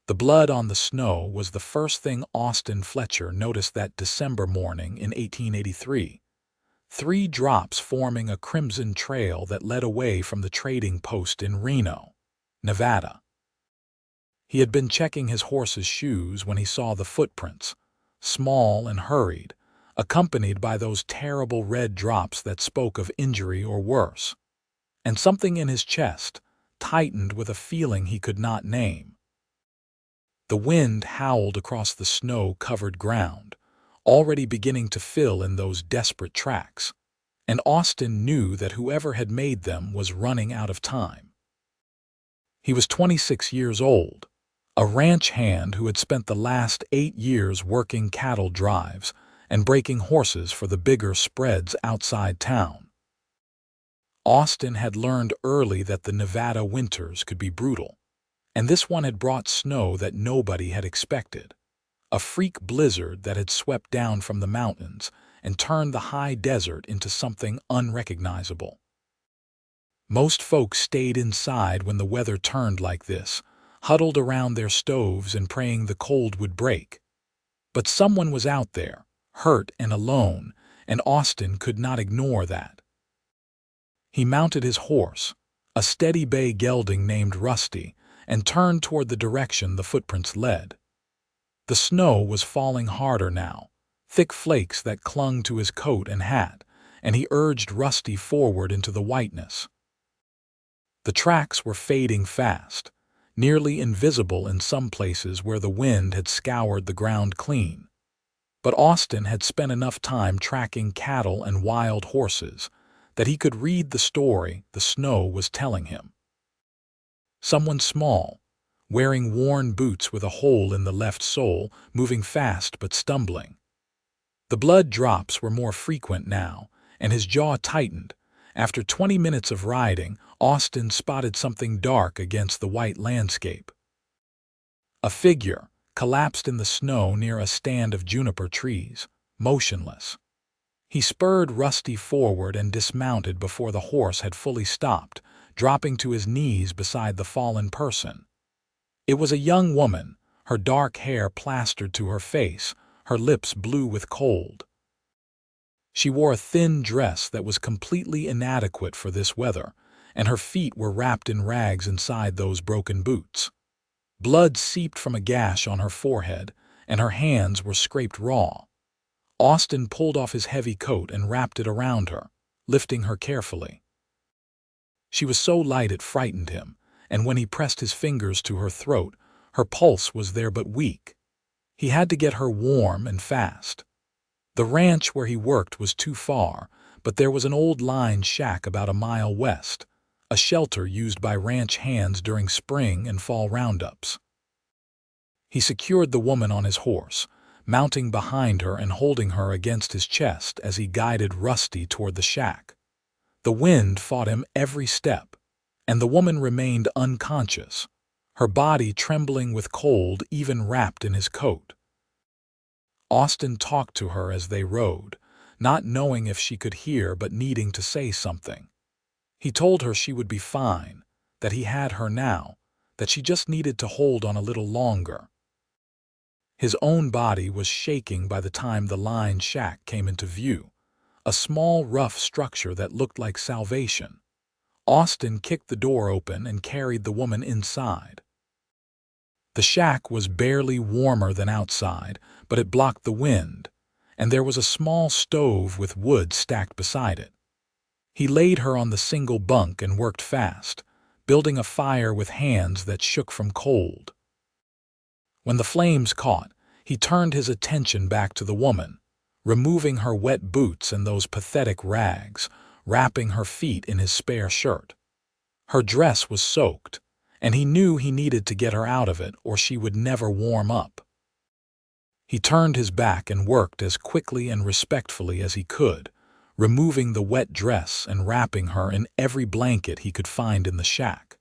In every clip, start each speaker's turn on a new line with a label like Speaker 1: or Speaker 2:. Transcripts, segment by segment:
Speaker 1: The blood on the snow was the first thing Austin Fletcher noticed that December morning in 1883. 3 drops forming a crimson trail that led away from the trading post in Reno, Nevada. He had been checking his horse's shoes when he saw the footprints, small and hurried, accompanied by those terrible red drops that spoke of injury or worse. And something in his chest tightened with a feeling he could not name. The wind howled across the snow-covered ground, already beginning to fill in those desperate tracks, and Austin knew that whoever had made them was running out of time. He was 26 years old, a ranch hand who had spent the last 8 years working cattle drives and breaking horses for the bigger spreads outside town. Austin had learned early that the Nevada winters could be brutal, and this one had brought snow that nobody had expected, a freak blizzard that had swept down from the mountains and turned the high desert into something unrecognizable. Most folks stayed inside when the weather turned like this, huddled around their stoves and praying the cold would break. But someone was out there, hurt and alone, and Austin could not ignore that. He mounted his horse, a steady bay gelding named Rusty, and turned toward the direction the footprints led. The snow was falling harder now, thick flakes that clung to his coat and hat, and he urged Rusty forward into the whiteness. The tracks were fading fast, nearly invisible in some places where the wind had scoured the ground clean. But Austin had spent enough time tracking cattle and wild horses that he could read the story the snow was telling him. Someone small, wearing worn boots with a hole in the left sole, moving fast but stumbling. The blood drops were more frequent now, and his jaw tightened. After 20 minutes of riding, Austin spotted something dark against the white landscape. A figure collapsed in the snow near a stand of juniper trees, motionless. He spurred Rusty forward and dismounted before the horse had fully stopped, dropping to his knees beside the fallen person. It was a young woman, her dark hair plastered to her face, her lips blue with cold. She wore a thin dress that was completely inadequate for this weather, and her feet were wrapped in rags inside those broken boots. Blood seeped from a gash on her forehead, and her hands were scraped raw. Austin pulled off his heavy coat and wrapped it around her, lifting her carefully. She was so light it frightened him, and when he pressed his fingers to her throat, her pulse was there but weak. He had to get her warm and fast. The ranch where he worked was too far, but there was an old line shack about a mile west, a shelter used by ranch hands during spring and fall roundups. He secured the woman on his horse, mounting behind her and holding her against his chest as he guided Rusty toward the shack. The wind fought him every step, and the woman remained unconscious, her body trembling with cold even wrapped in his coat. Austin talked to her as they rode, not knowing if she could hear but needing to say something. He told her she would be fine, that he had her now, that she just needed to hold on a little longer. His own body was shaking by the time the line shack came into view, a small rough structure that looked like salvation. Austin kicked the door open and carried the woman inside. The shack was barely warmer than outside, but it blocked the wind, and there was a small stove with wood stacked beside it. He laid her on the single bunk and worked fast, building a fire with hands that shook from cold. When the flames caught, he turned his attention back to the woman, removing her wet boots and those pathetic rags, wrapping her feet in his spare shirt. Her dress was soaked, and he knew he needed to get her out of it or she would never warm up. He turned his back and worked as quickly and respectfully as he could, removing the wet dress and wrapping her in every blanket he could find in the shack.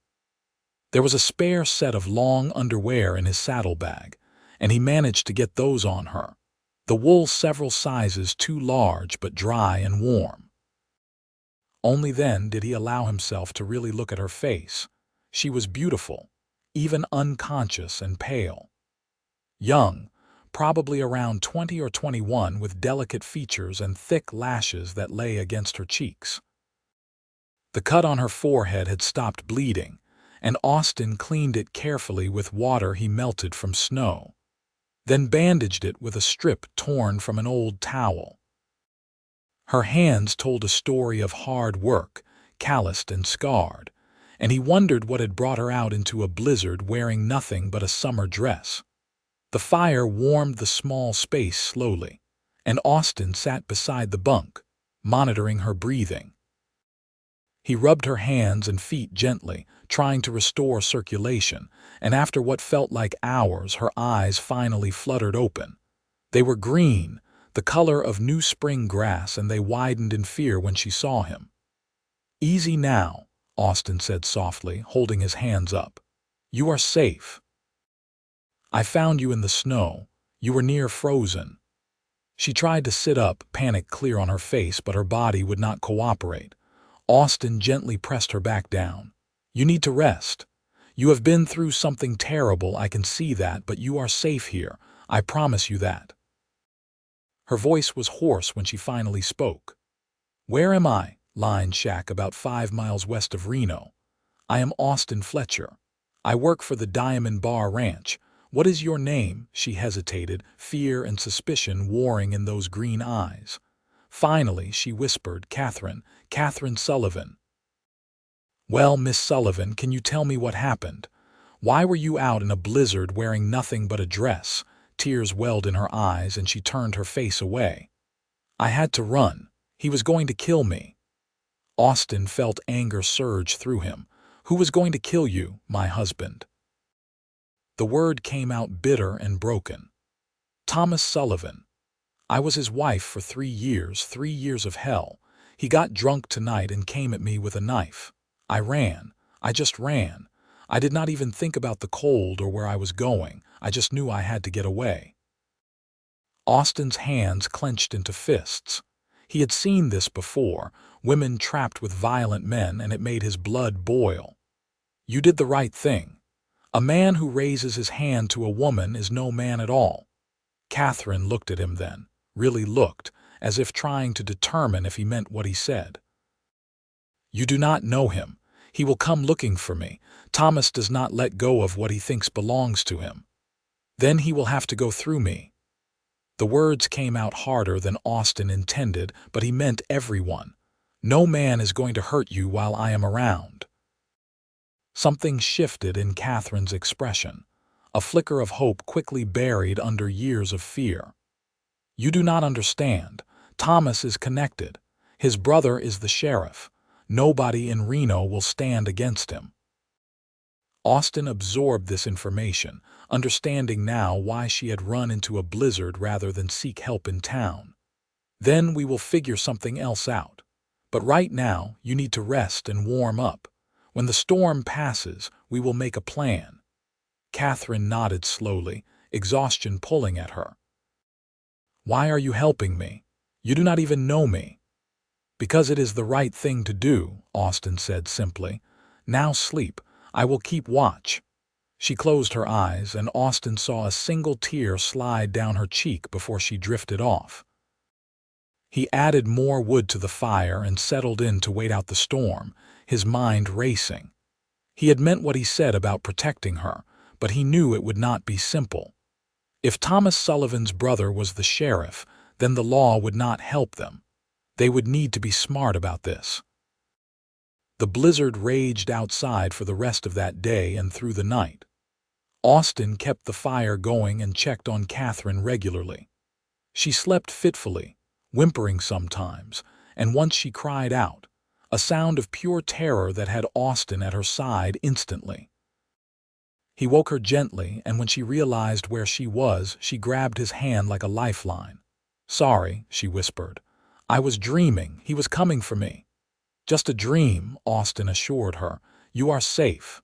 Speaker 1: There was a spare set of long underwear in his saddlebag, and he managed to get those on her, the wool several sizes too large but dry and warm. Only then did he allow himself to really look at her face. She was beautiful, even unconscious and pale. Young, probably around 20 or 21, with delicate features and thick lashes that lay against her cheeks. The cut on her forehead had stopped bleeding, and Austin cleaned it carefully with water he melted from snow, then bandaged it with a strip torn from an old towel. Her hands told a story of hard work, calloused and scarred, and he wondered what had brought her out into a blizzard wearing nothing but a summer dress. The fire warmed the small space slowly, and Austin sat beside the bunk, monitoring her breathing. He rubbed her hands and feet gently, trying to restore circulation, and after what felt like hours, her eyes finally fluttered open. They were green, the color of new spring grass, and they widened in fear when she saw him. "Easy now," Austin said softly, holding his hands up. "You are safe. I found you in the snow. You were near frozen." She tried to sit up, panic clear on her face, but her body would not cooperate. Austin gently pressed her back down. "You need to rest. You have been through something terrible, I can see that, but you are safe here. I promise you that." Her voice was hoarse when she finally spoke. "Where am I?" "Line shack about 5 miles west of Reno. I am Austin Fletcher. I work for the Diamond Bar Ranch. What is your name?" She hesitated, fear and suspicion warring in those green eyes. Finally, she whispered, Katherine Sullivan." "Well, Miss Sullivan, can you tell me what happened? Why were you out in a blizzard wearing nothing but a dress?" Tears welled in her eyes and she turned her face away. "I had to run. He was going to kill me." Austin felt anger surge through him. "Who was going to kill you?" "My husband." The word came out bitter and broken. "Thomas Sullivan. I was his wife for 3 years, 3 years of hell. He got drunk tonight and came at me with a knife. I ran. I just ran. I did not even think about the cold or where I was going. I just knew I had to get away." Austin's hands clenched into fists. He had seen this before, women trapped with violent men, and it made his blood boil. "You did the right thing. A man who raises his hand to a woman is no man at all." Katherine looked at him then, really looked, as if trying to determine if he meant what he said. "You do not know him. He will come looking for me. Thomas does not let go of what he thinks belongs to him. Then he will have to go through me." The words came out harder than Austin intended, but he meant everyone. "No man is going to hurt you while I am around." Something shifted in Katherine's expression, a flicker of hope quickly buried under years of fear. "You do not understand. Thomas is connected. His brother is the sheriff. Nobody in Reno will stand against him." Austin absorbed this information, understanding now why she had run into a blizzard rather than seek help in town. "Then we will figure something else out. But right now, you need to rest and warm up. When the storm passes, we will make a plan." Katherine nodded slowly, exhaustion pulling at her. "Why are you helping me? You do not even know me." "Because it is the right thing to do," Austin said simply. "Now sleep. I will keep watch." She closed her eyes, and Austin saw a single tear slide down her cheek before she drifted off. He added more wood to the fire and settled in to wait out the storm, his mind racing. He had meant what he said about protecting her, but he knew it would not be simple. If Thomas Sullivan's brother was the sheriff, then the law would not help them. They would need to be smart about this. The blizzard raged outside for the rest of that day and through the night. Austin kept the fire going and checked on Katherine regularly. She slept fitfully, whimpering sometimes, and once she cried out, a sound of pure terror that had Austin at her side instantly. He woke her gently, and when she realized where she was, she grabbed his hand like a lifeline. "Sorry," she whispered. "I was dreaming. He was coming for me." "Just a dream," Austin assured her. "You are safe."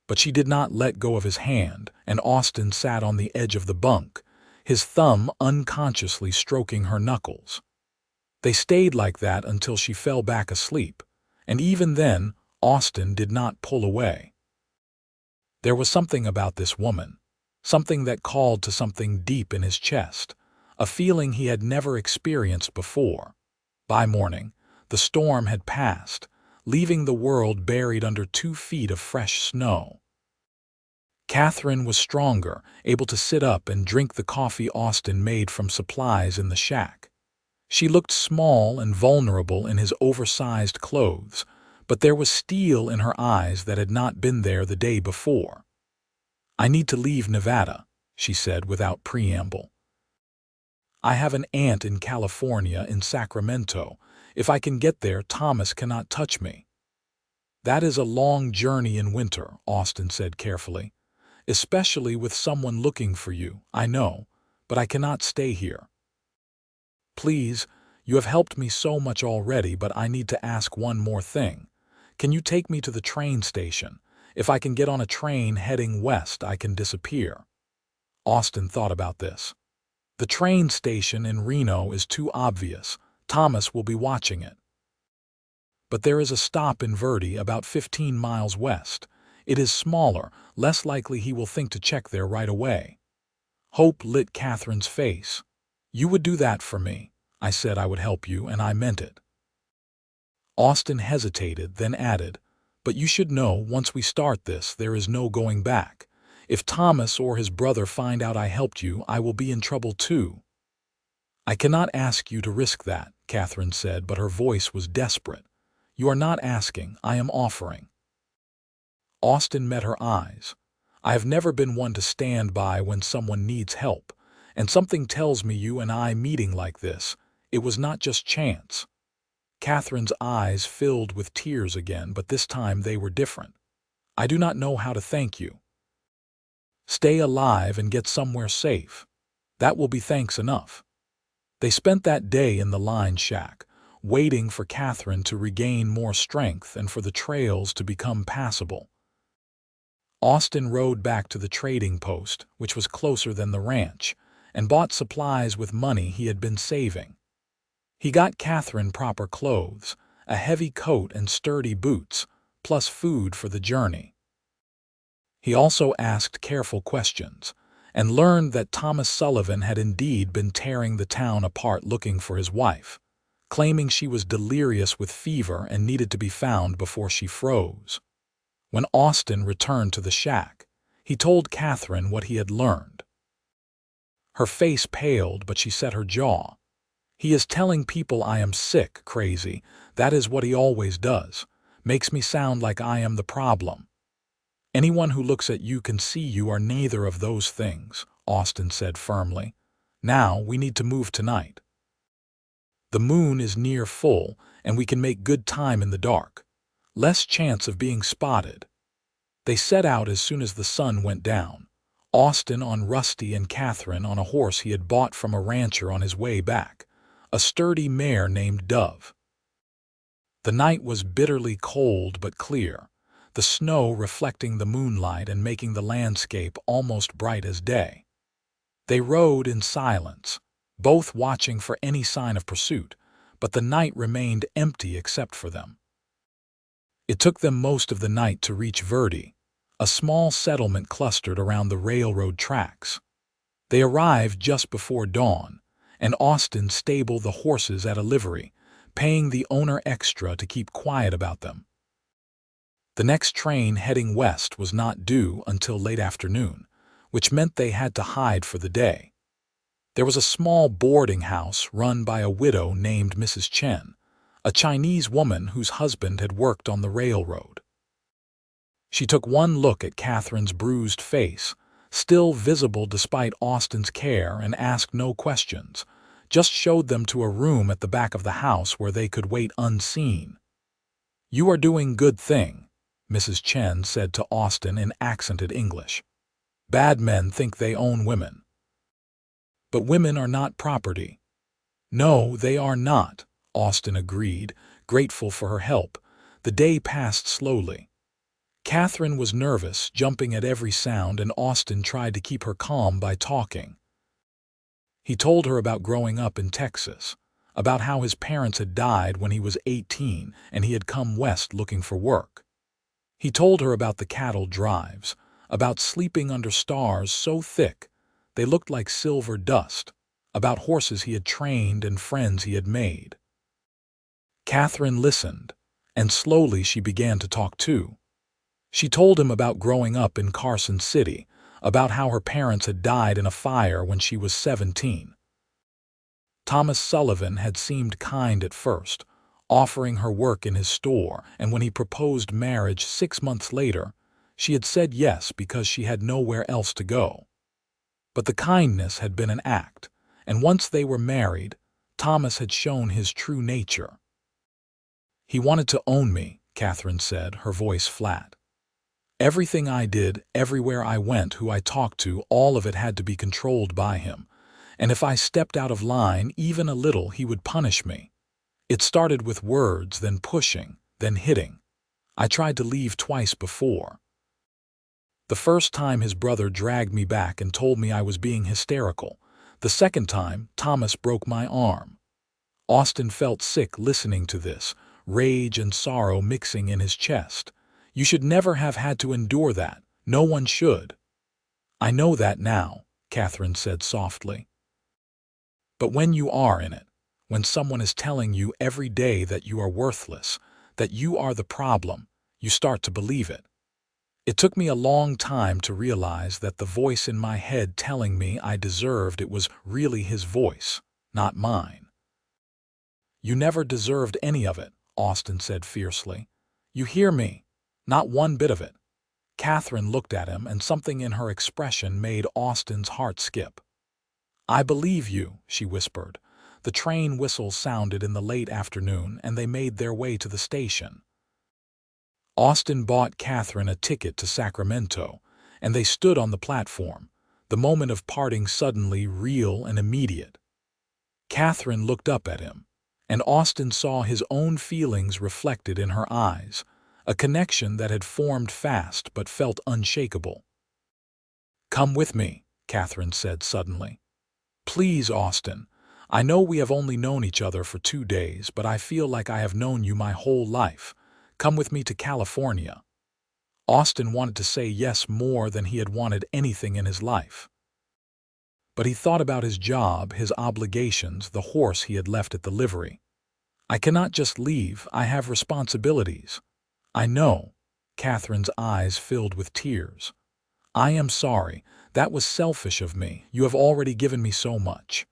Speaker 1: But she did not let go of his hand, and Austin sat on the edge of the bunk, his thumb unconsciously stroking her knuckles. They stayed like that until she fell back asleep, and even then, Austin did not pull away. There was something about this woman, something that called to something deep in his chest, a feeling he had never experienced before. By morning, the storm had passed, leaving the world buried under 2 feet of fresh snow. Katherine was stronger, able to sit up and drink the coffee Austin made from supplies in the shack. She looked small and vulnerable in his oversized clothes, but there was steel in her eyes that had not been there the day before. "I need to leave Nevada," she said without preamble. "I have an aunt in California, in Sacramento. If I can get there, Thomas cannot touch me." "That is a long journey in winter," Austin said carefully. "Especially with someone looking for you, I know, but I cannot stay here. Please, you have helped me so much already, but I need to ask one more thing. Can you take me to the train station? If I can get on a train heading west, I can disappear." Austin thought about this. The train station in Reno is too obvious. Thomas will be watching it. But there is a stop in Verde about 15 miles west. It is smaller, less likely he will think to check there right away. Hope lit Katherine's face. "You would do that for me. I said I would help you, and I meant it." Austin hesitated, then added, "But you should know, once we start this, there is no going back. If Thomas or his brother find out I helped you, I will be in trouble too." "I cannot ask you to risk that," Katherine said, but her voice was desperate. "You are not asking, I am offering." Austin met her eyes. "I have never been one to stand by when someone needs help, and something tells me you and I meeting like this, it was not just chance." Katherine's eyes filled with tears again, but this time they were different. "I do not know how to thank you. Stay alive and get somewhere safe. That will be thanks enough." They spent that day in the line shack, waiting for Katherine to regain more strength and for the trails to become passable. Austin rode back to the trading post, which was closer than the ranch, and bought supplies with money he had been saving. He got Katherine proper clothes, a heavy coat and sturdy boots, plus food for the journey. He also asked careful questions, and learned that Thomas Sullivan had indeed been tearing the town apart looking for his wife, claiming she was delirious with fever and needed to be found before she froze. When Austin returned to the shack, he told Katherine what he had learned. Her face paled, but she set her jaw. "He is telling people I am sick, crazy. That is what he always does. Makes me sound like I am the problem." "Anyone who looks at you can see you are neither of those things," Austin said firmly. "Now we need to move tonight. The moon is near full, and we can make good time in the dark. Less chance of being spotted." They set out as soon as the sun went down, Austin on Rusty and Katherine on a horse he had bought from a rancher on his way back, a sturdy mare named Dove. The night was bitterly cold but clear, the snow reflecting the moonlight and making the landscape almost bright as day. They rode in silence, both watching for any sign of pursuit, but the night remained empty except for them. It took them most of the night to reach Verde, a small settlement clustered around the railroad tracks. They arrived just before dawn, and Austin stabled the horses at a livery, paying the owner extra to keep quiet about them. The next train heading west was not due until late afternoon, which meant they had to hide for the day. There was a small boarding house run by a widow named Mrs. Chen, a Chinese woman whose husband had worked on the railroad. She took one look at Katherine's bruised face, still visible despite Austin's care, and asked no questions, just showed them to a room at the back of the house where they could wait unseen. "You are doing good thing," Mrs. Chen said to Austin in accented English. "Bad men think they own women. But women are not property." "No, they are not," Austin agreed, grateful for her help. The day passed slowly. Katherine was nervous, jumping at every sound, and Austin tried to keep her calm by talking. He told her about growing up in Texas, about how his parents had died when he was 18 and he had come west looking for work. He told her about the cattle drives, about sleeping under stars so thick they looked like silver dust, about horses he had trained and friends he had made. Katherine listened, and slowly she began to talk too. She told him about growing up in Carson City, about how her parents had died in a fire when she was 17. Thomas Sullivan had seemed kind at first, offering her work in his store, and when he proposed marriage 6 months later, she had said yes because she had nowhere else to go. But the kindness had been an act, and once they were married, Thomas had shown his true nature. "He wanted to own me," Katherine said, her voice flat. "Everything I did, everywhere I went, who I talked to, all of it had to be controlled by him. And if I stepped out of line even a little, he would punish me. It started with words, then pushing, then hitting. I tried to leave twice before. The first time his brother dragged me back and told me I was being hysterical. The second time, Thomas broke my arm." Austin felt sick listening to this, rage and sorrow mixing in his chest. "You should never have had to endure that. No one should." "I know that now," Katherine said softly. "But when you are in it, when someone is telling you every day that you are worthless, that you are the problem, you start to believe it. It took me a long time to realize that the voice in my head telling me I deserved it was really his voice, not mine." "You never deserved any of it," Austin said fiercely. "You hear me? Not one bit of it." Katherine looked at him, and something in her expression made Austin's heart skip. "I believe you," she whispered. The train whistle sounded in the late afternoon, and they made their way to the station. Austin bought Katherine a ticket to Sacramento, and they stood on the platform, the moment of parting suddenly real and immediate. Katherine looked up at him, and Austin saw his own feelings reflected in her eyes, a connection that had formed fast but felt unshakable. "Come with me," Katherine said suddenly. "Please, Austin. I know we have only known each other for 2 days, but I feel like I have known you my whole life. Come with me to California." Austin wanted to say yes more than he had wanted anything in his life. But he thought about his job, his obligations, the horse he had left at the livery. "I cannot just leave. I have responsibilities." "I know." Katherine's eyes filled with tears. "I am sorry. That was selfish of me. You have already given me so much."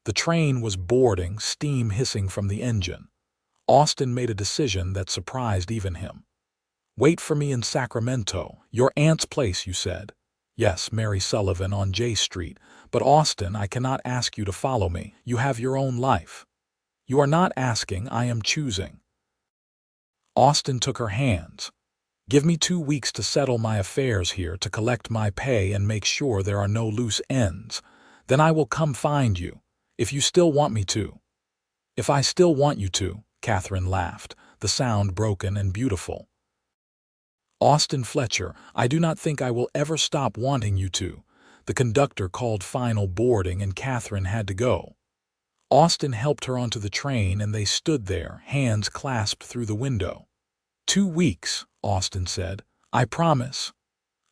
Speaker 1: The train was boarding, steam hissing from the engine. Austin made a decision that surprised even him. "Wait for me in Sacramento. Your aunt's place, you said." "Yes, Mary Sullivan on J Street. But Austin, I cannot ask you to follow me. You have your own life." "You are not asking, I am choosing." Austin took her hands. "Give me 2 weeks to settle my affairs here, to collect my pay and make sure there are no loose ends. Then I will come find you, if you still want me to." "If I still want you to," Katherine laughed, the sound broken and beautiful. "Austin Fletcher, I do not think I will ever stop wanting you to." The conductor called final boarding, and Katherine had to go. Austin helped her onto the train, and they stood there, hands clasped through the window. 2 weeks, Austin said. "I promise."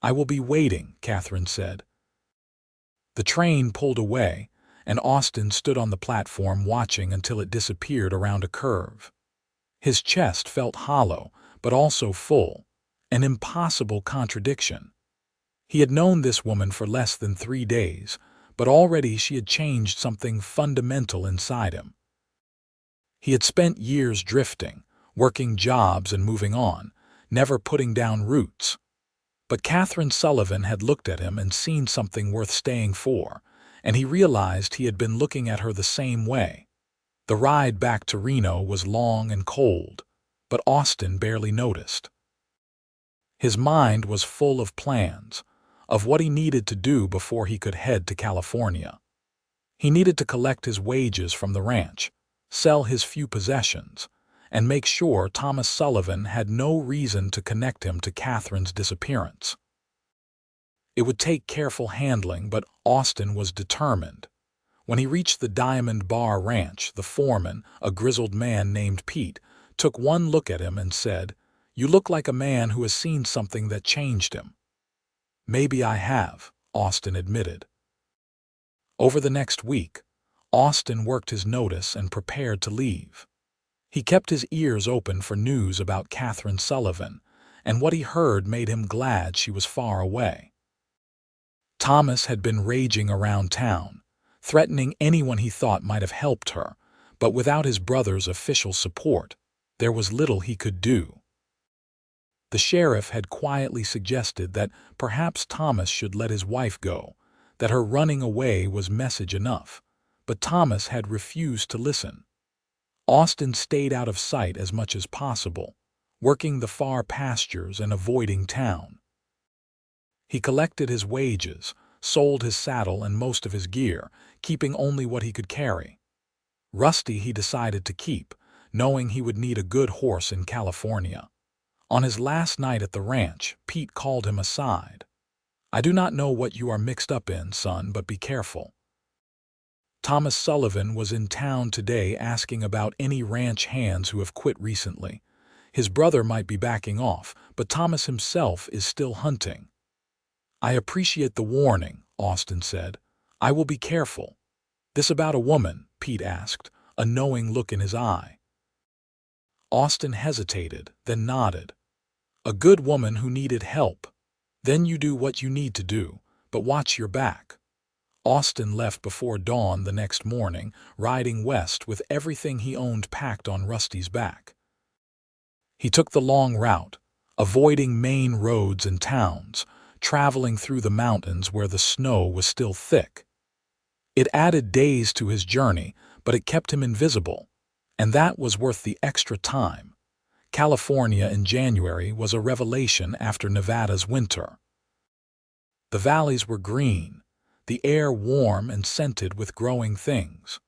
Speaker 1: "I will be waiting," Katherine said. The train pulled away, and Austin stood on the platform watching until it disappeared around a curve. His chest felt hollow, but also full, an impossible contradiction. He had known this woman for less than 3 days, but already she had changed something fundamental inside him. He had spent years drifting, working jobs and moving on, never putting down roots. But Katherine Sullivan had looked at him and seen something worth staying for, and he realized he had been looking at her the same way. The ride back to Reno was long and cold, but Austin barely noticed. His mind was full of plans, of what he needed to do before he could head to California. He needed to collect his wages from the ranch, sell his few possessions, and make sure Thomas Sullivan had no reason to connect him to Katherine's disappearance. It would take careful handling, but Austin was determined. When he reached the Diamond Bar Ranch, the foreman, a grizzled man named Pete, took one look at him and said, "You look like a man who has seen something that changed him." Maybe I have, Austin admitted. Over the next week, Austin worked his notice and prepared to leave. He kept his ears open for news about Katherine Sullivan, and what he heard made him glad she was far away. Thomas had been raging around town, threatening anyone he thought might have helped her, but without his brother's official support, there was little he could do. The sheriff had quietly suggested that perhaps Thomas should let his wife go, that her running away was message enough, but Thomas had refused to listen. Austin stayed out of sight as much as possible, working the far pastures and avoiding town. He collected his wages, sold his saddle and most of his gear, keeping only what he could carry. Rusty he decided to keep, knowing he would need a good horse in California. On his last night at the ranch, Pete called him aside. "I do not know what you are mixed up in, son, but be careful." Thomas Sullivan was in town today asking about any ranch hands who have quit recently. His brother might be backing off, but Thomas himself is still hunting. "I appreciate the warning," Austin said. "I will be careful." "This about a woman?" Pete asked, a knowing look in his eye. Austin hesitated, then nodded. "A good woman who needed help. Then you do what you need to do, but watch your back." Austin left before dawn the next morning, riding west with everything he owned packed on Rusty's back. He took the long route, avoiding main roads and towns, traveling through the mountains where the snow was still thick. It added days to his journey, but it kept him invisible, and that was worth the extra time. California in January was a revelation after Nevada's winter. The valleys were green, the air warm and scented with growing things.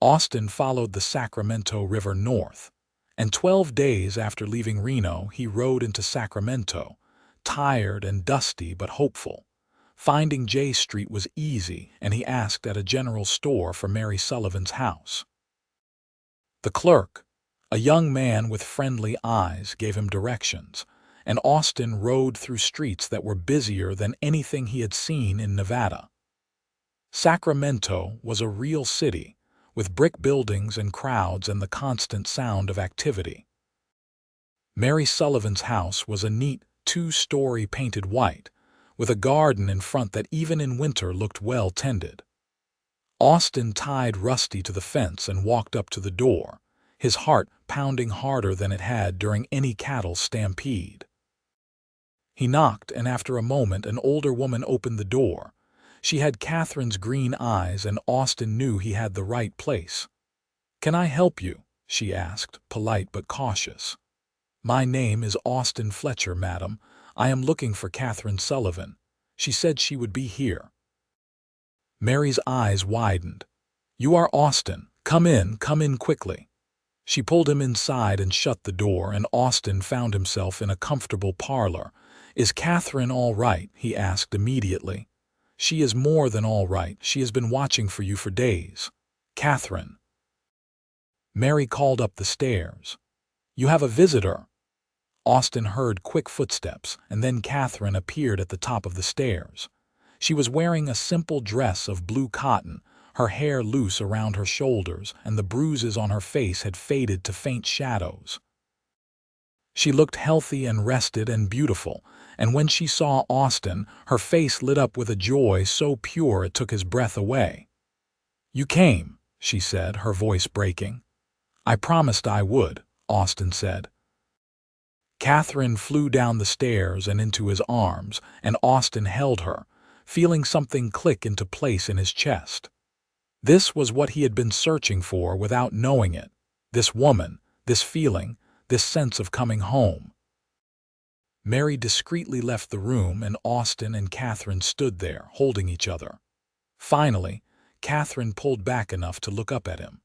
Speaker 1: Austin followed the Sacramento River north, and 12 days after leaving Reno, he rode into Sacramento, tired and dusty but hopeful. Finding J Street was easy, and he asked at a general store for Mary Sullivan's house. The clerk, a young man with friendly eyes, gave him directions, and Austin rode through streets that were busier than anything he had seen in Nevada. Sacramento was a real city, with brick buildings and crowds and the constant sound of activity. Mary Sullivan's house was a neat, 2-story painted white, with a garden in front that even in winter looked well tended. Austin tied Rusty to the fence and walked up to the door, his heart pounding harder than it had during any cattle stampede. He knocked, and after a moment an older woman opened the door. She had Katherine's green eyes, and Austin knew he had the right place. "Can I help you?" she asked, polite but cautious. "My name is Austin Fletcher, madam. I am looking for Katherine Sullivan. She said she would be here." Mary's eyes widened. "You are Austin. Come in quickly." She pulled him inside and shut the door, and Austin found himself in a comfortable parlor. "Is Katherine all right?" he asked immediately. "She is more than all right. She has been watching for you for days." "Katherine." Mary called up the stairs. "You have a visitor." Austin heard quick footsteps, and then Katherine appeared at the top of the stairs. She was wearing a simple dress of blue cotton, her hair loose around her shoulders, and the bruises on her face had faded to faint shadows. She looked healthy and rested and beautiful, and when she saw Austin, her face lit up with a joy so pure it took his breath away. "You came," she said, her voice breaking. "I promised I would," Austin said. Katherine flew down the stairs and into his arms, and Austin held her, feeling something click into place in his chest. This was what he had been searching for without knowing it. This woman, this feeling, this sense of coming home. Mary discreetly left the room, and Austin and Katherine stood there, holding each other. Finally, Katherine pulled back enough to look up at him.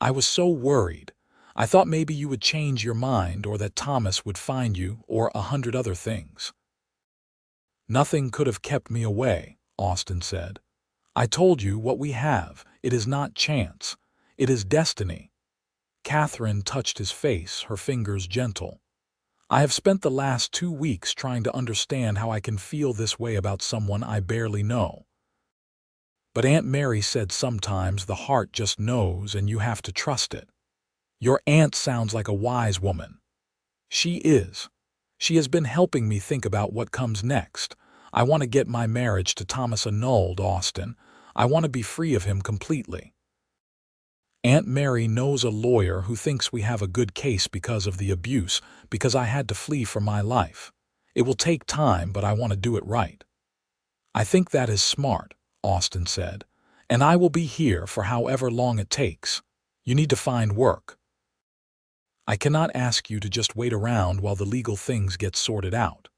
Speaker 1: "I was so worried. I thought maybe you would change your mind, or that Thomas would find you, or 100 other things." "Nothing could have kept me away," Austin said. "I told you what we have. It is not chance. It is destiny." Katherine touched his face, her fingers gentle. I have spent the last 2 weeks trying to understand how I can feel this way about someone I barely know. But Aunt Mary said sometimes the heart just knows and you have to trust it. Your aunt sounds like a wise woman. She is. She has been helping me think about what comes next. I want to get my marriage to Thomas annulled, Austin. I want to be free of him completely. Aunt Mary knows a lawyer who thinks we have a good case because of the abuse, because I had to flee for my life. It will take time, but I want to do it right. I think that is smart, Austin said, and I will be here for however long it takes. You need to find work. I cannot ask you to just wait around while the legal things get sorted out.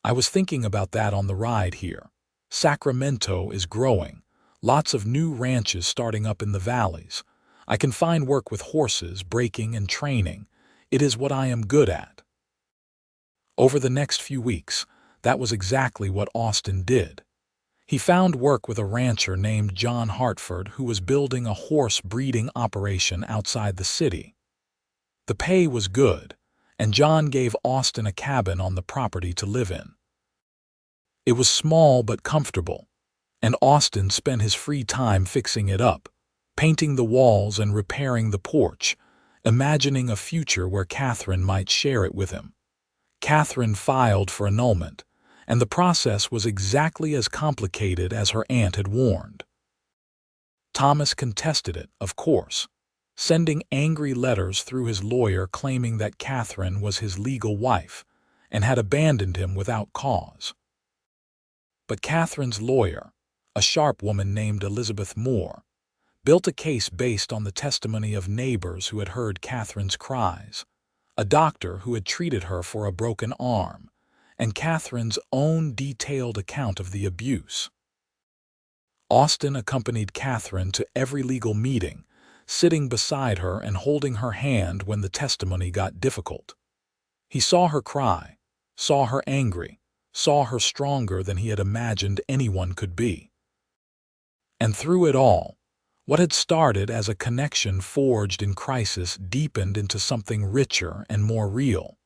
Speaker 1: I was thinking about that on the ride here. Sacramento is growing. Lots of new ranches starting up in the valleys. I can find work with horses, breaking and training. It is what I am good at. Over the next few weeks, that was exactly what Austin did. He found work with a rancher named John Hartford who was building a horse breeding operation outside the city. The pay was good, and John gave Austin a cabin on the property to live in. It was small but comfortable, and Austin spent his free time fixing it up, painting the walls and repairing the porch, imagining a future where Katherine might share it with him. Katherine filed for annulment, and the process was exactly as complicated as her aunt had warned. Thomas contested it, of course, sending angry letters through his lawyer claiming that Katherine was his legal wife and had abandoned him without cause. But Katherine's lawyer, a sharp woman named Elizabeth Moore, built a case based on the testimony of neighbors who had heard Katherine's cries, a doctor who had treated her for a broken arm, and Katherine's own detailed account of the abuse. Austin accompanied Katherine to every legal meeting, sitting beside her and holding her hand when the testimony got difficult. He saw her cry, saw her angry, saw her stronger than he had imagined anyone could be. And through it all, what had started as a connection forged in crisis deepened into something richer and more real.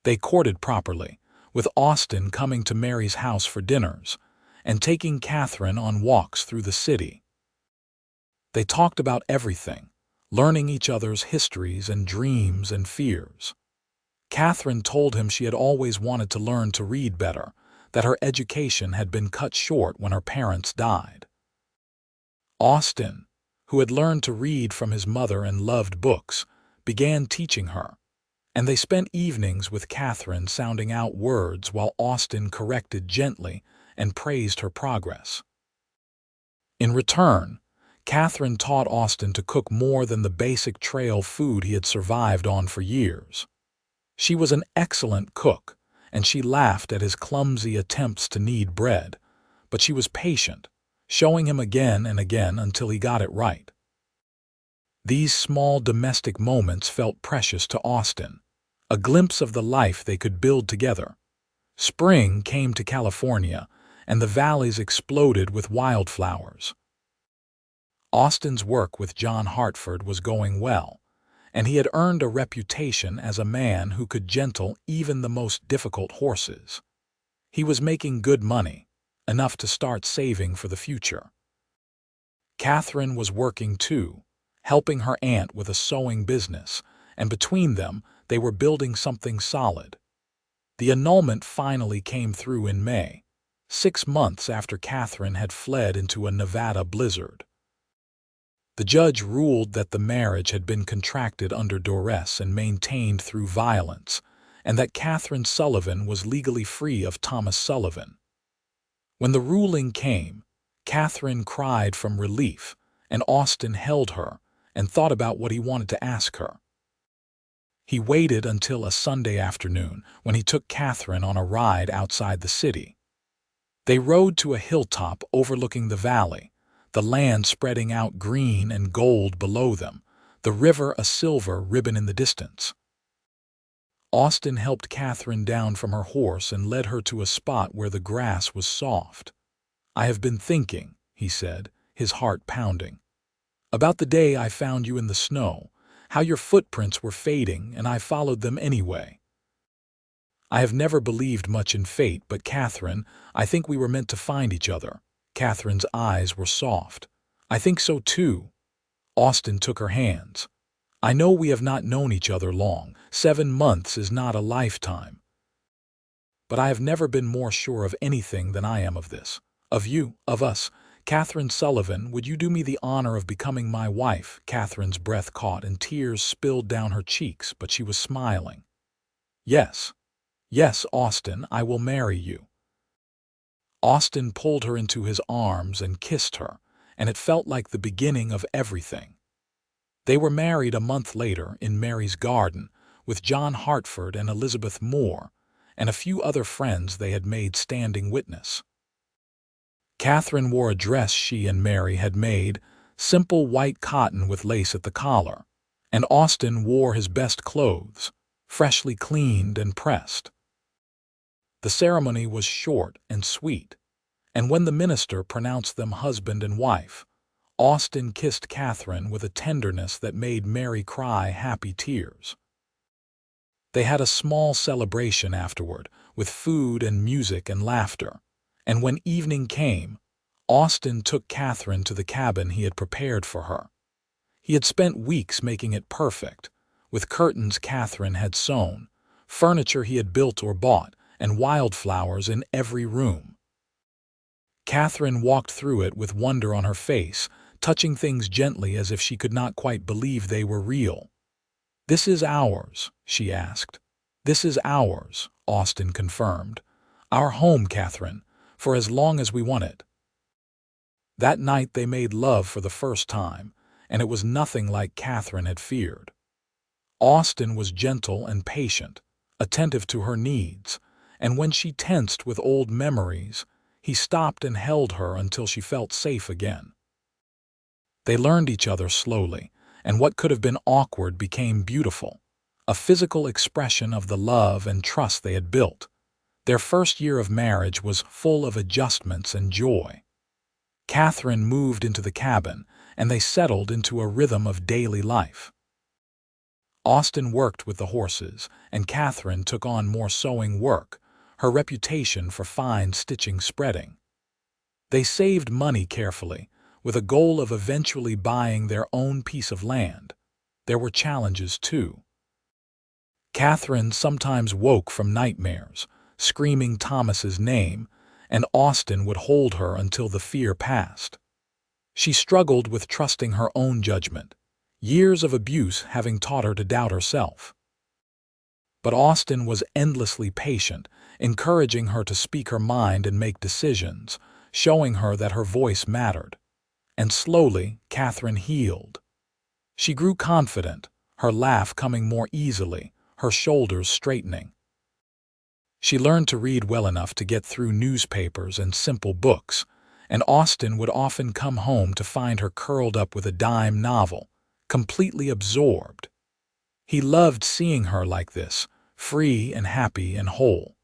Speaker 1: They courted properly, with Austin coming to Mary's house for dinners and taking Katherine on walks through the city. They talked about everything, learning each other's histories and dreams and fears. Katherine told him she had always wanted to learn to read better, that her education had been cut short when her parents died. Austin, who had learned to read from his mother and loved books, began teaching her, and they spent evenings with Katherine sounding out words while Austin corrected gently and praised her progress. In return, Katherine taught Austin to cook more than the basic trail food he had survived on for years. She was an excellent cook, and she laughed at his clumsy attempts to knead bread, but she was patient, showing him again and again until he got it right. These small domestic moments felt precious to Austin, a glimpse of the life they could build together. Spring came to California, and the valleys exploded with wildflowers. Austin's work with John Hartford was going well, and he had earned a reputation as a man who could gentle even the most difficult horses. He was making good money, enough to start saving for the future. Katherine was working too, helping her aunt with a sewing business, and between them, they were building something solid. The annulment finally came through in May, 6 months after Katherine had fled into a Nevada blizzard. The judge ruled that the marriage had been contracted under duress and maintained through violence, and that Katherine Sullivan was legally free of Thomas Sullivan. When the ruling came, Katherine cried from relief, and Austin held her and thought about what he wanted to ask her. He waited until a Sunday afternoon when he took Katherine on a ride outside the city. They rode to a hilltop overlooking the valley, the land spreading out green and gold below them, the river a silver ribbon in the distance. Austin helped Katherine down from her horse and led her to a spot where the grass was soft. "I have been thinking," he said, his heart pounding, "about the day I found you in the snow, how your footprints were fading and I followed them anyway. I have never believed much in fate, but Katherine, I think we were meant to find each other." Katherine's eyes were soft. "I think so too." Austin took her hands. "I know we have not known each other long. 7 months is not a lifetime. But I have never been more sure of anything than I am of this. Of you, of us. Katherine Sullivan, would you do me the honor of becoming my wife?" Katherine's breath caught and tears spilled down her cheeks, but she was smiling. "Yes. Yes, Austin, I will marry you." Austin pulled her into his arms and kissed her, and it felt like the beginning of everything. They were married a month later in Mary's garden, with John Hartford and Elizabeth Moore, and a few other friends they had made standing witness. Katherine wore a dress she and Mary had made, simple white cotton with lace at the collar, and Austin wore his best clothes, freshly cleaned and pressed. The ceremony was short and sweet, and when the minister pronounced them husband and wife, Austin kissed Katherine with a tenderness that made Mary cry happy tears. They had a small celebration afterward, with food and music and laughter, and when evening came, Austin took Katherine to the cabin he had prepared for her. He had spent weeks making it perfect, with curtains Katherine had sewn, furniture he had built or bought, and wildflowers in every room. Katherine walked through it with wonder on her face, touching things gently as if she could not quite believe they were real. "This is ours," she asked. "This is ours," Austin confirmed. "Our home, Katherine, for as long as we want it." That night they made love for the first time, and it was nothing like Katherine had feared. Austin was gentle and patient, attentive to her needs, and when she tensed with old memories, he stopped and held her until she felt safe again. They learned each other slowly, and what could have been awkward became beautiful, a physical expression of the love and trust they had built. Their first year of marriage was full of adjustments and joy. Katherine moved into the cabin, and they settled into a rhythm of daily life. Austin worked with the horses, and Katherine took on more sewing work, her reputation for fine stitching spreading. They saved money carefully, with a goal of eventually buying their own piece of land. There were challenges, too. Katherine sometimes woke from nightmares, screaming Thomas's name, and Austin would hold her until the fear passed. She struggled with trusting her own judgment, years of abuse having taught her to doubt herself. But Austin was endlessly patient, encouraging her to speak her mind and make decisions, showing her that her voice mattered. And slowly, Katherine healed. She grew confident, her laugh coming more easily, her shoulders straightening. She learned to read well enough to get through newspapers and simple books, and Austin would often come home to find her curled up with a dime novel, completely absorbed. He loved seeing her like this, free and happy and whole.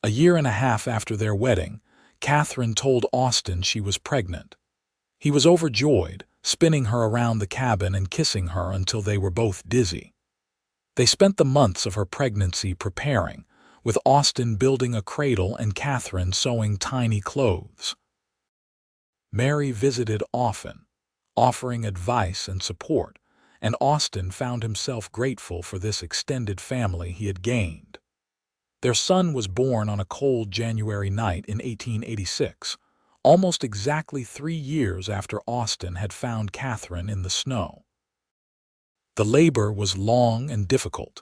Speaker 1: A year and a half after their wedding, Katherine told Austin she was pregnant. He was overjoyed, spinning her around the cabin and kissing her until they were both dizzy. They spent the months of her pregnancy preparing, with Austin building a cradle and Katherine sewing tiny clothes. Mary visited often, offering advice and support, and Austin found himself grateful for this extended family he had gained. Their son was born on a cold January night in 1886, almost exactly 3 years after Austin had found Katherine in the snow. The labor was long and difficult,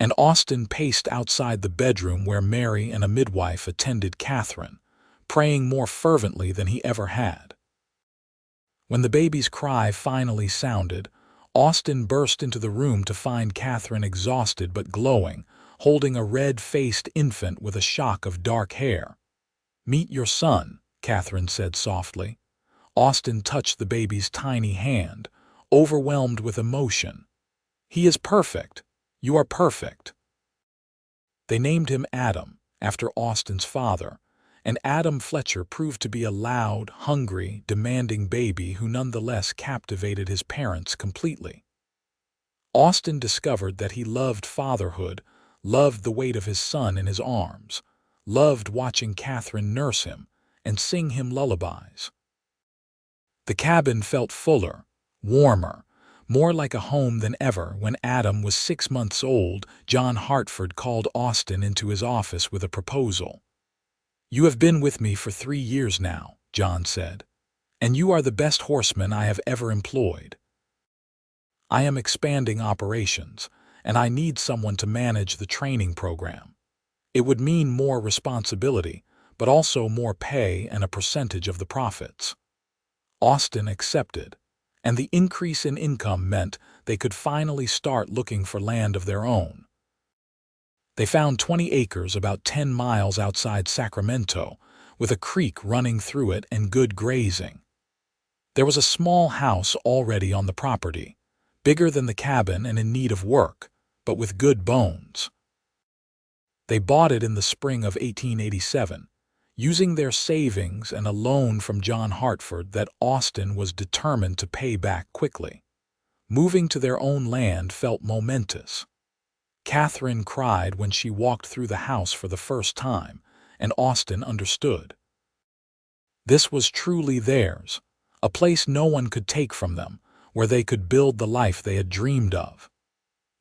Speaker 1: and Austin paced outside the bedroom where Mary and a midwife attended Katherine, praying more fervently than he ever had. When the baby's cry finally sounded, Austin burst into the room to find Katherine exhausted but glowing, holding a red-faced infant with a shock of dark hair. "Meet your son," Katherine said softly. Austin touched the baby's tiny hand, overwhelmed with emotion. "He is perfect. You are perfect." They named him Adam, after Austin's father, and Adam Fletcher proved to be a loud, hungry, demanding baby who nonetheless captivated his parents completely. Austin discovered that he loved fatherhood, loved the weight of his son in his arms, loved watching Katherine nurse him and sing him lullabies. The cabin felt fuller, warmer, more like a home than ever. When Adam was 6 months old, John Hartford called Austin into his office with a proposal. "You have been with me for 3 years now," John said, "and you are the best horseman I have ever employed. I am expanding operations, and I need someone to manage the training program. It would mean more responsibility, but also more pay and a percentage of the profits." Austin accepted, and the increase in income meant they could finally start looking for land of their own. They found 20 acres about 10 miles outside Sacramento, with a creek running through it and good grazing. There was a small house already on the property, bigger than the cabin and in need of work, but with good bones. They bought it in the spring of 1887, using their savings and a loan from John Hartford that Austin was determined to pay back quickly. Moving to their own land felt momentous. Katherine cried when she walked through the house for the first time, and Austin understood. This was truly theirs, a place no one could take from them, where they could build the life they had dreamed of.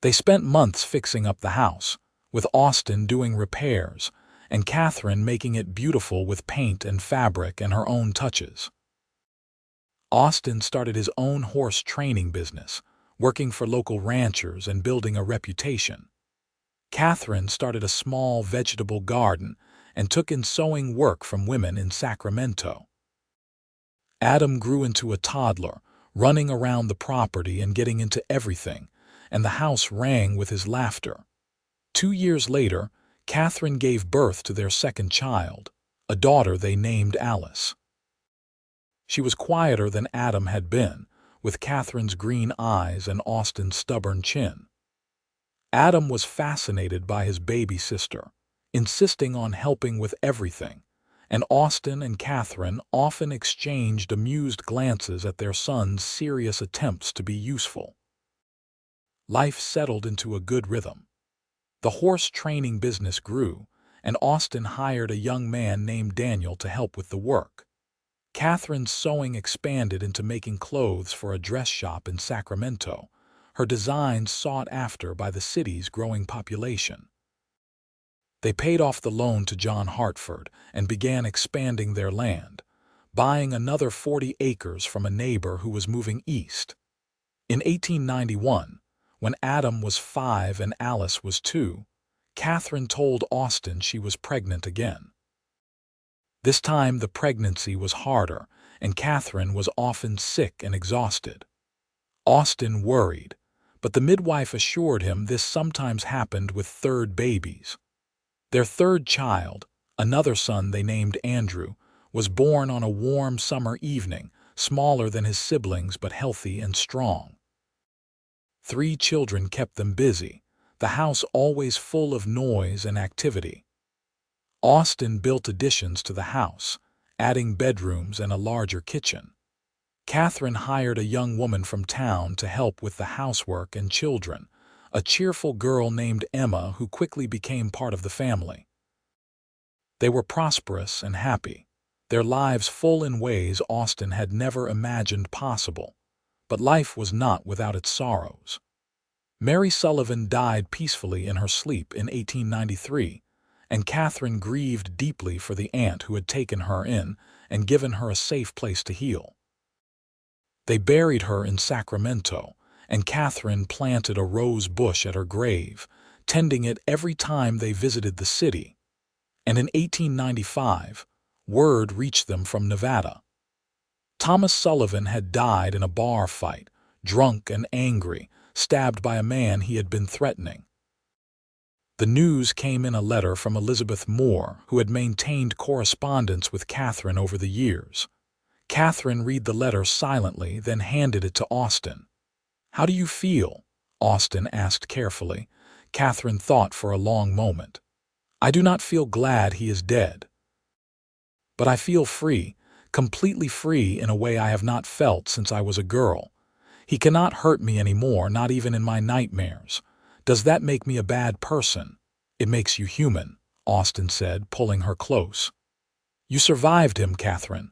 Speaker 1: They spent months fixing up the house, with Austin doing repairs, and Katherine making it beautiful with paint and fabric and her own touches. Austin started his own horse training business, working for local ranchers and building a reputation. Katherine started a small vegetable garden and took in sewing work from women in Sacramento. Adam grew into a toddler, running around the property and getting into everything, and the house rang with his laughter. 2 years later, Katherine gave birth to their second child, a daughter they named Alice. She was quieter than Adam had been, with Katherine's green eyes and Austin's stubborn chin. Adam was fascinated by his baby sister, insisting on helping with everything, and Austin and Katherine often exchanged amused glances at their son's serious attempts to be useful. Life settled into a good rhythm. The horse training business grew, and Austin hired a young man named Daniel to help with the work. Katherine's sewing expanded into making clothes for a dress shop in Sacramento, her designs sought after by the city's growing population. They paid off the loan to John Hartford and began expanding their land, buying another 40 acres from a neighbor who was moving east. In 1891, when Adam was 5 and Alice was 2, Katherine told Austin she was pregnant again. This time the pregnancy was harder, and Katherine was often sick and exhausted. Austin worried, but the midwife assured him this sometimes happened with third babies. Their third child, another son they named Andrew, was born on a warm summer evening, smaller than his siblings but healthy and strong. 3 children kept them busy, the house always full of noise and activity. Austin built additions to the house, adding bedrooms and a larger kitchen. Katherine hired a young woman from town to help with the housework and children, a cheerful girl named Emma who quickly became part of the family. They were prosperous and happy, their lives full in ways Austin had never imagined possible. But life was not without its sorrows. Mary Sullivan died peacefully in her sleep in 1893, and Katherine grieved deeply for the aunt who had taken her in and given her a safe place to heal. They buried her in Sacramento, and Katherine planted a rose bush at her grave, tending it every time they visited the city. And in 1895, word reached them from Nevada. Thomas Sullivan had died in a bar fight, drunk and angry, stabbed by a man he had been threatening. The news came in a letter from Elizabeth Moore, who had maintained correspondence with Katherine over the years. Katherine read the letter silently, then handed it to Austin. "How do you feel?" Austin asked carefully. Katherine thought for a long moment. "I do not feel glad he is dead. But I feel free, completely free in a way I have not felt since I was a girl. He cannot hurt me anymore, not even in my nightmares. Does that make me a bad person?" It makes you human, Austin said, pulling her close. You survived him, Katherine.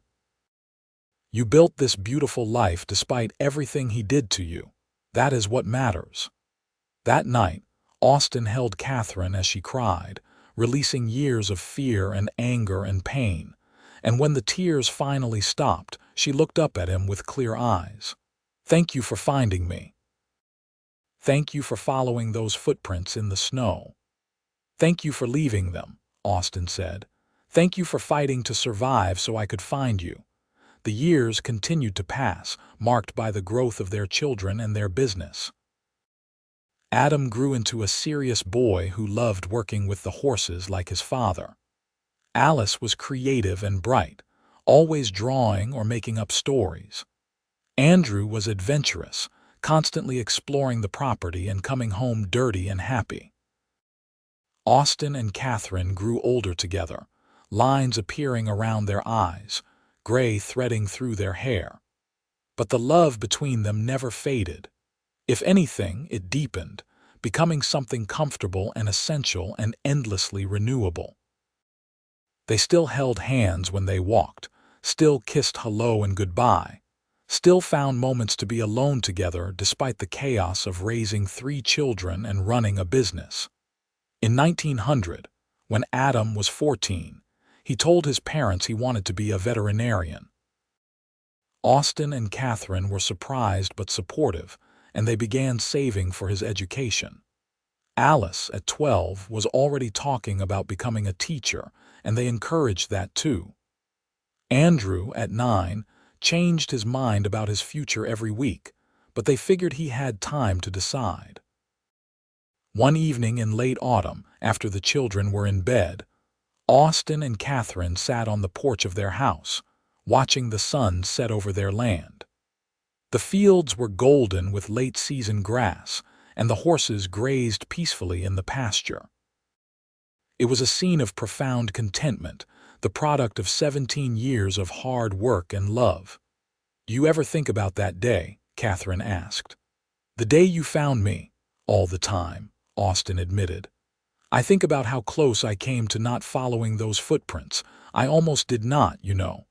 Speaker 1: You built this beautiful life despite everything he did to you. That is what matters. That night, Austin held Katherine as she cried, releasing years of fear and anger and pain. And when the tears finally stopped, she looked up at him with clear eyes. Thank you for finding me. Thank you for following those footprints in the snow. Thank you for leaving them, Austin said. Thank you for fighting to survive so I could find you. The years continued to pass, marked by the growth of their children and their business. Adam grew into a serious boy who loved working with the horses like his father. Alice was creative and bright, always drawing or making up stories. Andrew was adventurous, constantly exploring the property and coming home dirty and happy. Austin and Katherine grew older together, lines appearing around their eyes, gray threading through their hair. But the love between them never faded. If anything, it deepened, becoming something comfortable and essential and endlessly renewable. They still held hands when they walked, still kissed hello and goodbye, still found moments to be alone together despite the chaos of raising 3 children and running a business. In 1900, when Adam was 14, he told his parents he wanted to be a veterinarian. Austin and Katherine were surprised but supportive, and they began saving for his education. Alice, at 12, was already talking about becoming a teacher, and they encouraged that too. Andrew, at 9, changed his mind about his future every week, but they figured he had time to decide. One evening in late autumn, after the children were in bed, Austin and Katherine sat on the porch of their house, watching the sun set over their land. The fields were golden with late-season grass, and the horses grazed peacefully in the pasture. It was a scene of profound contentment, the product of 17 years of hard work and love. "Do you ever think about that day?" Katherine asked. "The day you found me." "All the time," Austin admitted. "I think about how close I came to not following those footprints. I almost did not, you know.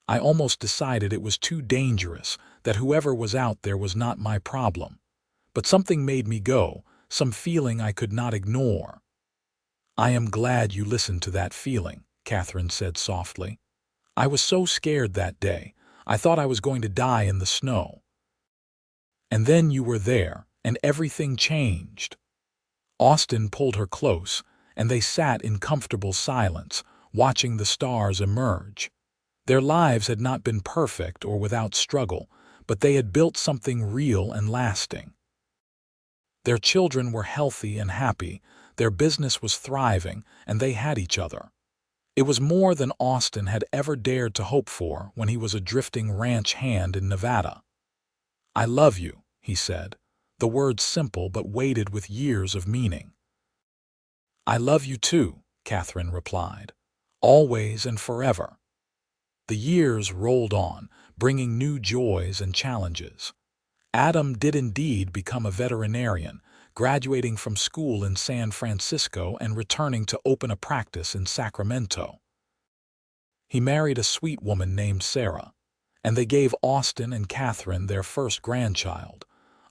Speaker 1: I almost decided it was too dangerous, that whoever was out there was not my problem. But something made me go, some feeling I could not ignore." "I am glad you listened to that feeling," Katherine said softly. "I was so scared that day. I thought I was going to die in the snow. And then you were there, and everything changed." Austin pulled her close, and they sat in comfortable silence, watching the stars emerge. Their lives had not been perfect or without struggle, but they had built something real and lasting. Their children were healthy and happy, their business was thriving, and they had each other. It was more than Austin had ever dared to hope for when he was a drifting ranch hand in Nevada. "I love you," he said, the words simple but weighted with years of meaning. "I love you too," Katherine replied, "always and forever." The years rolled on, bringing new joys and challenges. Adam did indeed become a veterinarian, graduating from school in San Francisco and returning to open a practice in Sacramento. He married a sweet woman named Sarah, and they gave Austin and Katherine their first grandchild,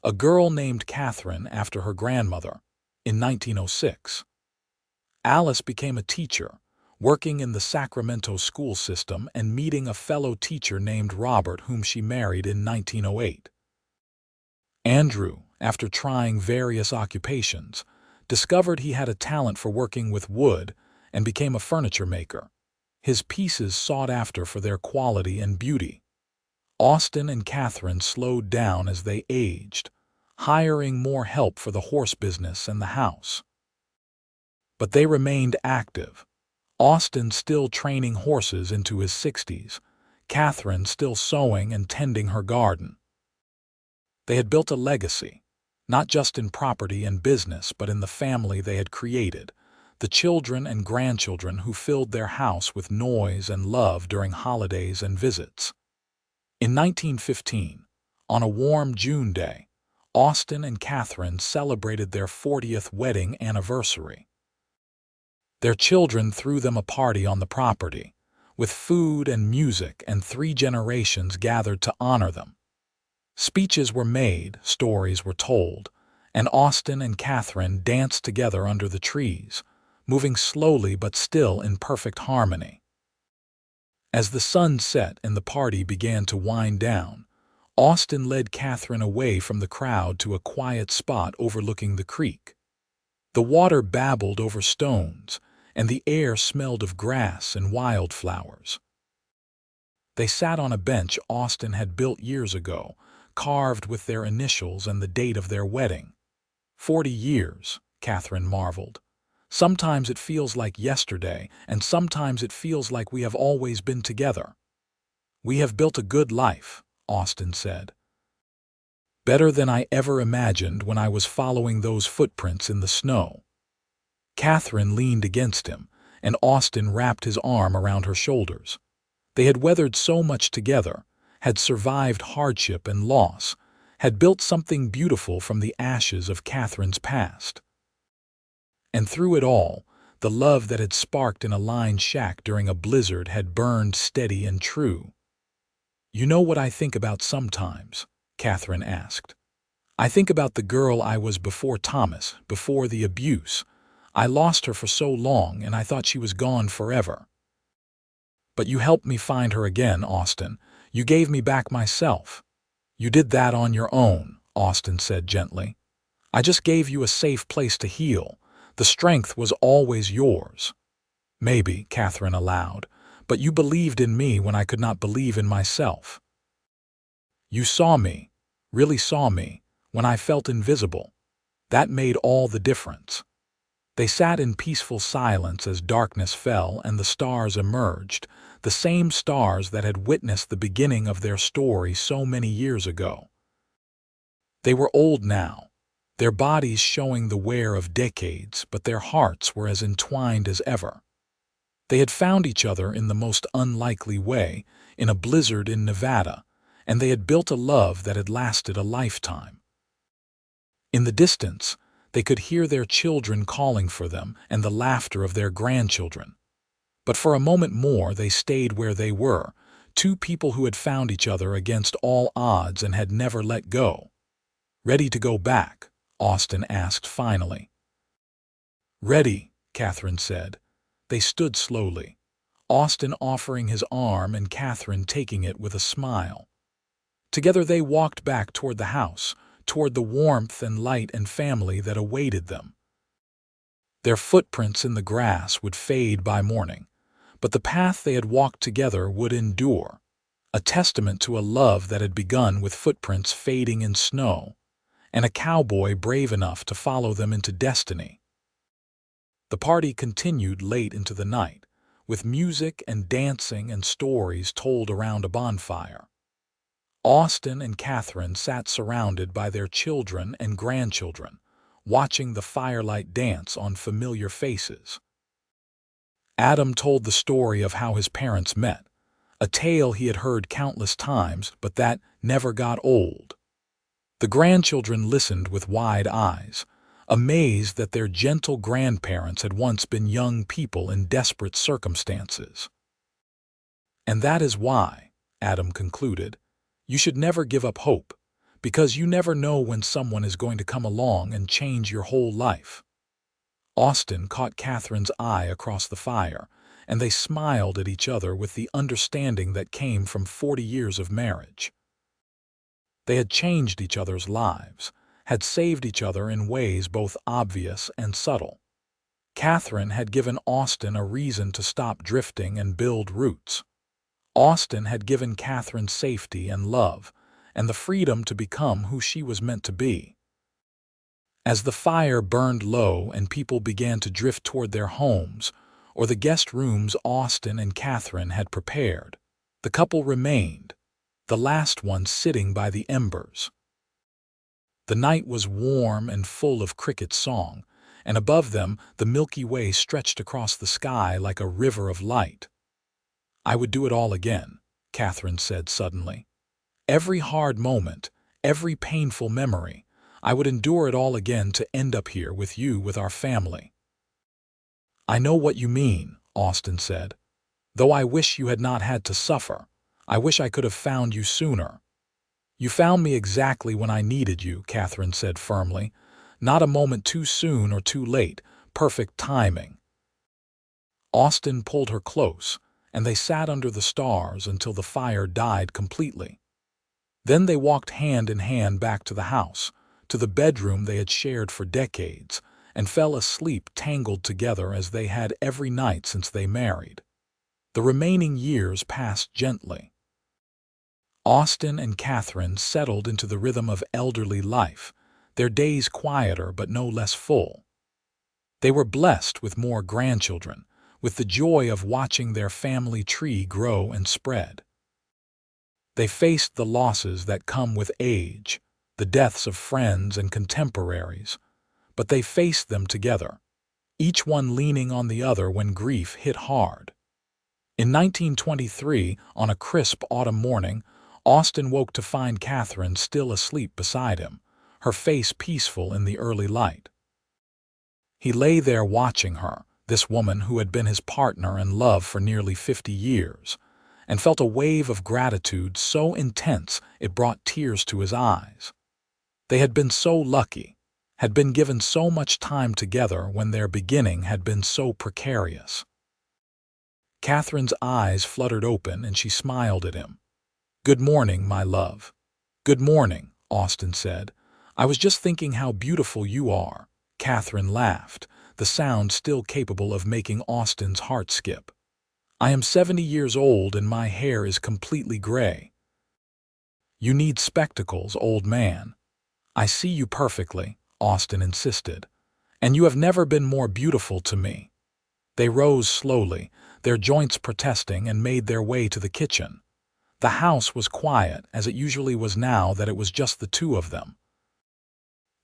Speaker 1: a girl named Katherine after her grandmother, in 1906. Alice became a teacher, working in the Sacramento school system and meeting a fellow teacher named Robert whom she married in 1908. Andrew, after trying various occupations, discovered he had a talent for working with wood and became a furniture maker, his pieces sought after for their quality and beauty. Austin and Katherine slowed down as they aged, hiring more help for the horse business and the house. But they remained active, Austin still training horses into his 60s, Katherine still sewing and tending her garden. They had built a legacy, not just in property and business, but in the family they had created, the children and grandchildren who filled their house with noise and love during holidays and visits. In 1915, on a warm June day, Austin and Katherine celebrated their 40th wedding anniversary. Their children threw them a party on the property, with food and music, and 3 generations gathered to honor them. Speeches were made, stories were told, and Austin and Katherine danced together under the trees, moving slowly but still in perfect harmony. As the sun set and the party began to wind down, Austin led Katherine away from the crowd to a quiet spot overlooking the creek. The water babbled over stones, and the air smelled of grass and wildflowers. They sat on a bench Austin had built years ago, carved with their initials and the date of their wedding. 40 years, Katherine marveled. Sometimes it feels like yesterday, and sometimes it feels like we have always been together. We have built a good life, Austin said. Better than I ever imagined when I was following those footprints in the snow. Katherine leaned against him, and Austin wrapped his arm around her shoulders. They had weathered so much together, had survived hardship and loss, had built something beautiful from the ashes of Katherine's past. And through it all, the love that had sparked in a lined shack during a blizzard had burned steady and true. "You know what I think about sometimes?" Katherine asked. "I think about the girl I was before Thomas, before the abuse. I lost her for so long, and I thought she was gone forever. But you helped me find her again, Austin. You gave me back myself." "You did that on your own," Austin said gently. "I just gave you a safe place to heal. The strength was always yours." "Maybe," Katherine allowed, "but you believed in me when I could not believe in myself. You saw me, really saw me, when I felt invisible. That made all the difference." They sat in peaceful silence as darkness fell and the stars emerged, the same stars that had witnessed the beginning of their story so many years ago. They were old now, their bodies showing the wear of decades, but their hearts were as entwined as ever. They had found each other in the most unlikely way, in a blizzard in Nevada, and they had built a love that had lasted a lifetime. In the distance, they could hear their children calling for them and the laughter of their grandchildren. But for a moment more they stayed where they were, 2 people who had found each other against all odds and had never let go. "Ready to go back?" Austin asked finally. "Ready," Katherine said. They stood slowly, Austin offering his arm and Katherine taking it with a smile. Together they walked back toward the house, toward the warmth and light and family that awaited them. Their footprints in the grass would fade by morning, but the path they had walked together would endure, a testament to a love that had begun with footprints fading in snow, and a cowboy brave enough to follow them into destiny. The party continued late into the night, with music and dancing and stories told around a bonfire. Austin and Katherine sat surrounded by their children and grandchildren, watching the firelight dance on familiar faces. Adam told the story of how his parents met, a tale he had heard countless times but that never got old. The grandchildren listened with wide eyes, amazed that their gentle grandparents had once been young people in desperate circumstances. "And that is why," Adam concluded, "you should never give up hope, because you never know when someone is going to come along and change your whole life." Austin caught Katherine's eye across the fire, and they smiled at each other with the understanding that came from 40 years of marriage. They had changed each other's lives, had saved each other in ways both obvious and subtle. Katherine had given Austin a reason to stop drifting and build roots. Austin had given Katherine safety and love, and the freedom to become who she was meant to be. As the fire burned low and people began to drift toward their homes, or the guest rooms Austin and Katherine had prepared, the couple remained, the last one sitting by the embers. The night was warm and full of cricket song, and above them the Milky Way stretched across the sky like a river of light. "I would do it all again," Katherine said suddenly. "Every hard moment, every painful memory, I would endure it all again to end up here with you, with our family." "I know what you mean," Austin said. "Though I wish you had not had to suffer. I wish I could have found you sooner." "You found me exactly when I needed you," Katherine said firmly. "Not a moment too soon or too late. Perfect timing." Austin pulled her close, and they sat under the stars until the fire died completely. Then they walked hand in hand back to the house, to the bedroom they had shared for decades, and fell asleep tangled together as they had every night since they married. The remaining years passed gently. Austin and Katherine settled into the rhythm of elderly life, their days quieter but no less full. They were blessed with more grandchildren, with the joy of watching their family tree grow and spread. They faced the losses that come with age, the deaths of friends and contemporaries, but they faced them together, each one leaning on the other when grief hit hard. In 1923, on a crisp autumn morning, Austin woke to find Katherine still asleep beside him, her face peaceful in the early light. He lay there watching her, this woman who had been his partner and love for nearly 50 years, and felt a wave of gratitude so intense it brought tears to his eyes. They had been so lucky, had been given so much time together when their beginning had been so precarious. Katherine's eyes fluttered open and she smiled at him. "Good morning, my love." "Good morning," Austin said. "I was just thinking how beautiful you are." Katherine laughed, the sound still capable of making Austin's heart skip. "I am 70 years old and my hair is completely gray." "You need spectacles, old man." "I see you perfectly," Austin insisted. "And you have never been more beautiful to me." They rose slowly, their joints protesting, and made their way to the kitchen. The house was quiet, as it usually was now that it was just the two of them.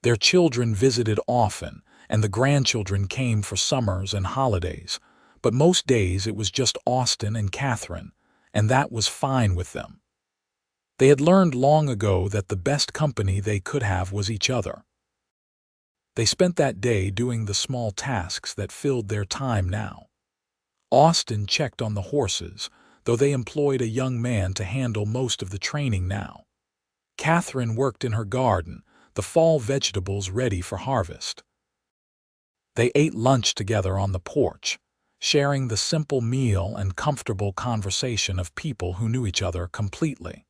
Speaker 1: Their children visited often, and the grandchildren came for summers and holidays, but most days it was just Austin and Katherine, and that was fine with them. They had learned long ago that the best company they could have was each other. They spent that day doing the small tasks that filled their time now. Austin checked on the horses, though they employed a young man to handle most of the training now. Katherine worked in her garden, the fall vegetables ready for harvest. They ate lunch together on the porch, sharing the simple meal and comfortable conversation of people who knew each other completely.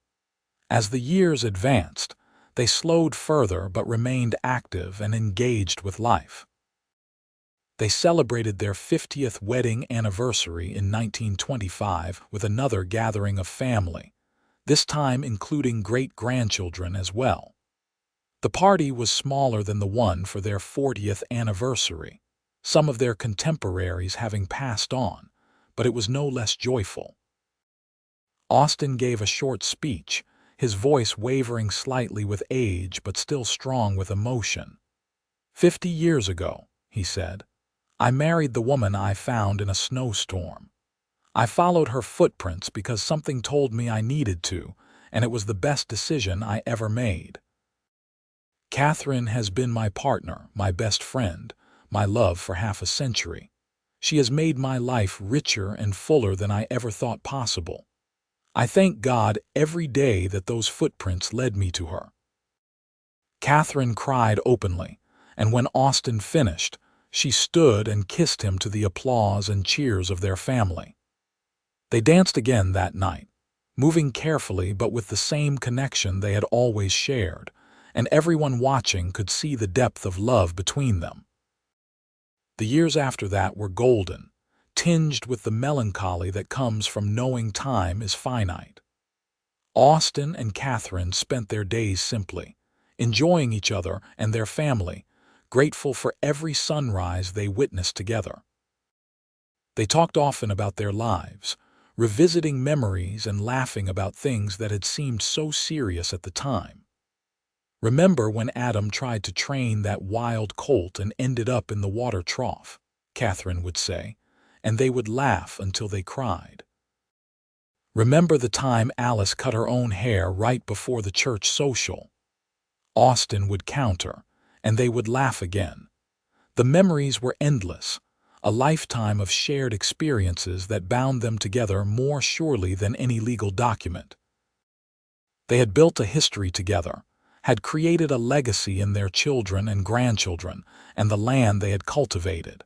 Speaker 1: As the years advanced, they slowed further but remained active and engaged with life. They celebrated their 50th wedding anniversary in 1925 with another gathering of family, this time including great-grandchildren as well. The party was smaller than the one for their 40th anniversary, some of their contemporaries having passed on, but it was no less joyful. Austin gave a short speech, his voice wavering slightly with age but still strong with emotion. 50 years ago, he said, I married the woman I found in a snowstorm. I followed her footprints because something told me I needed to, and it was the best decision I ever made. Katherine has been my partner, my best friend, my love for half a century. She has made my life richer and fuller than I ever thought possible. I thank God every day that those footprints led me to her. Katherine cried openly, and when Austin finished, she stood and kissed him to the applause and cheers of their family. They danced again that night, moving carefully but with the same connection they had always shared, and everyone watching could see the depth of love between them. The years after that were golden, tinged with the melancholy that comes from knowing time is finite. Austin and Katherine spent their days simply, enjoying each other and their family, grateful for every sunrise they witnessed together. They talked often about their lives, revisiting memories and laughing about things that had seemed so serious at the time. "Remember when Adam tried to train that wild colt and ended up in the water trough?" Katherine would say, and they would laugh until they cried. "Remember the time Alice cut her own hair right before the church social?" Austin would counter, and they would laugh again. The memories were endless, a lifetime of shared experiences that bound them together more surely than any legal document. They had built a history together, had created a legacy in their children and grandchildren, and the land they had cultivated.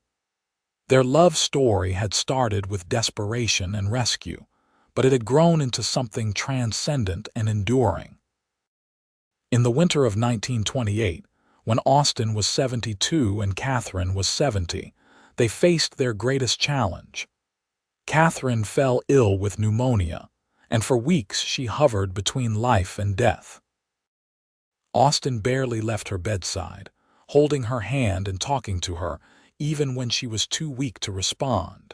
Speaker 1: Their love story had started with desperation and rescue, but it had grown into something transcendent and enduring. In the winter of 1928, when Austin was 72 and Katherine was 70, they faced their greatest challenge. Katherine fell ill with pneumonia, and for weeks she hovered between life and death. Austin barely left her bedside, holding her hand and talking to her, even when she was too weak to respond.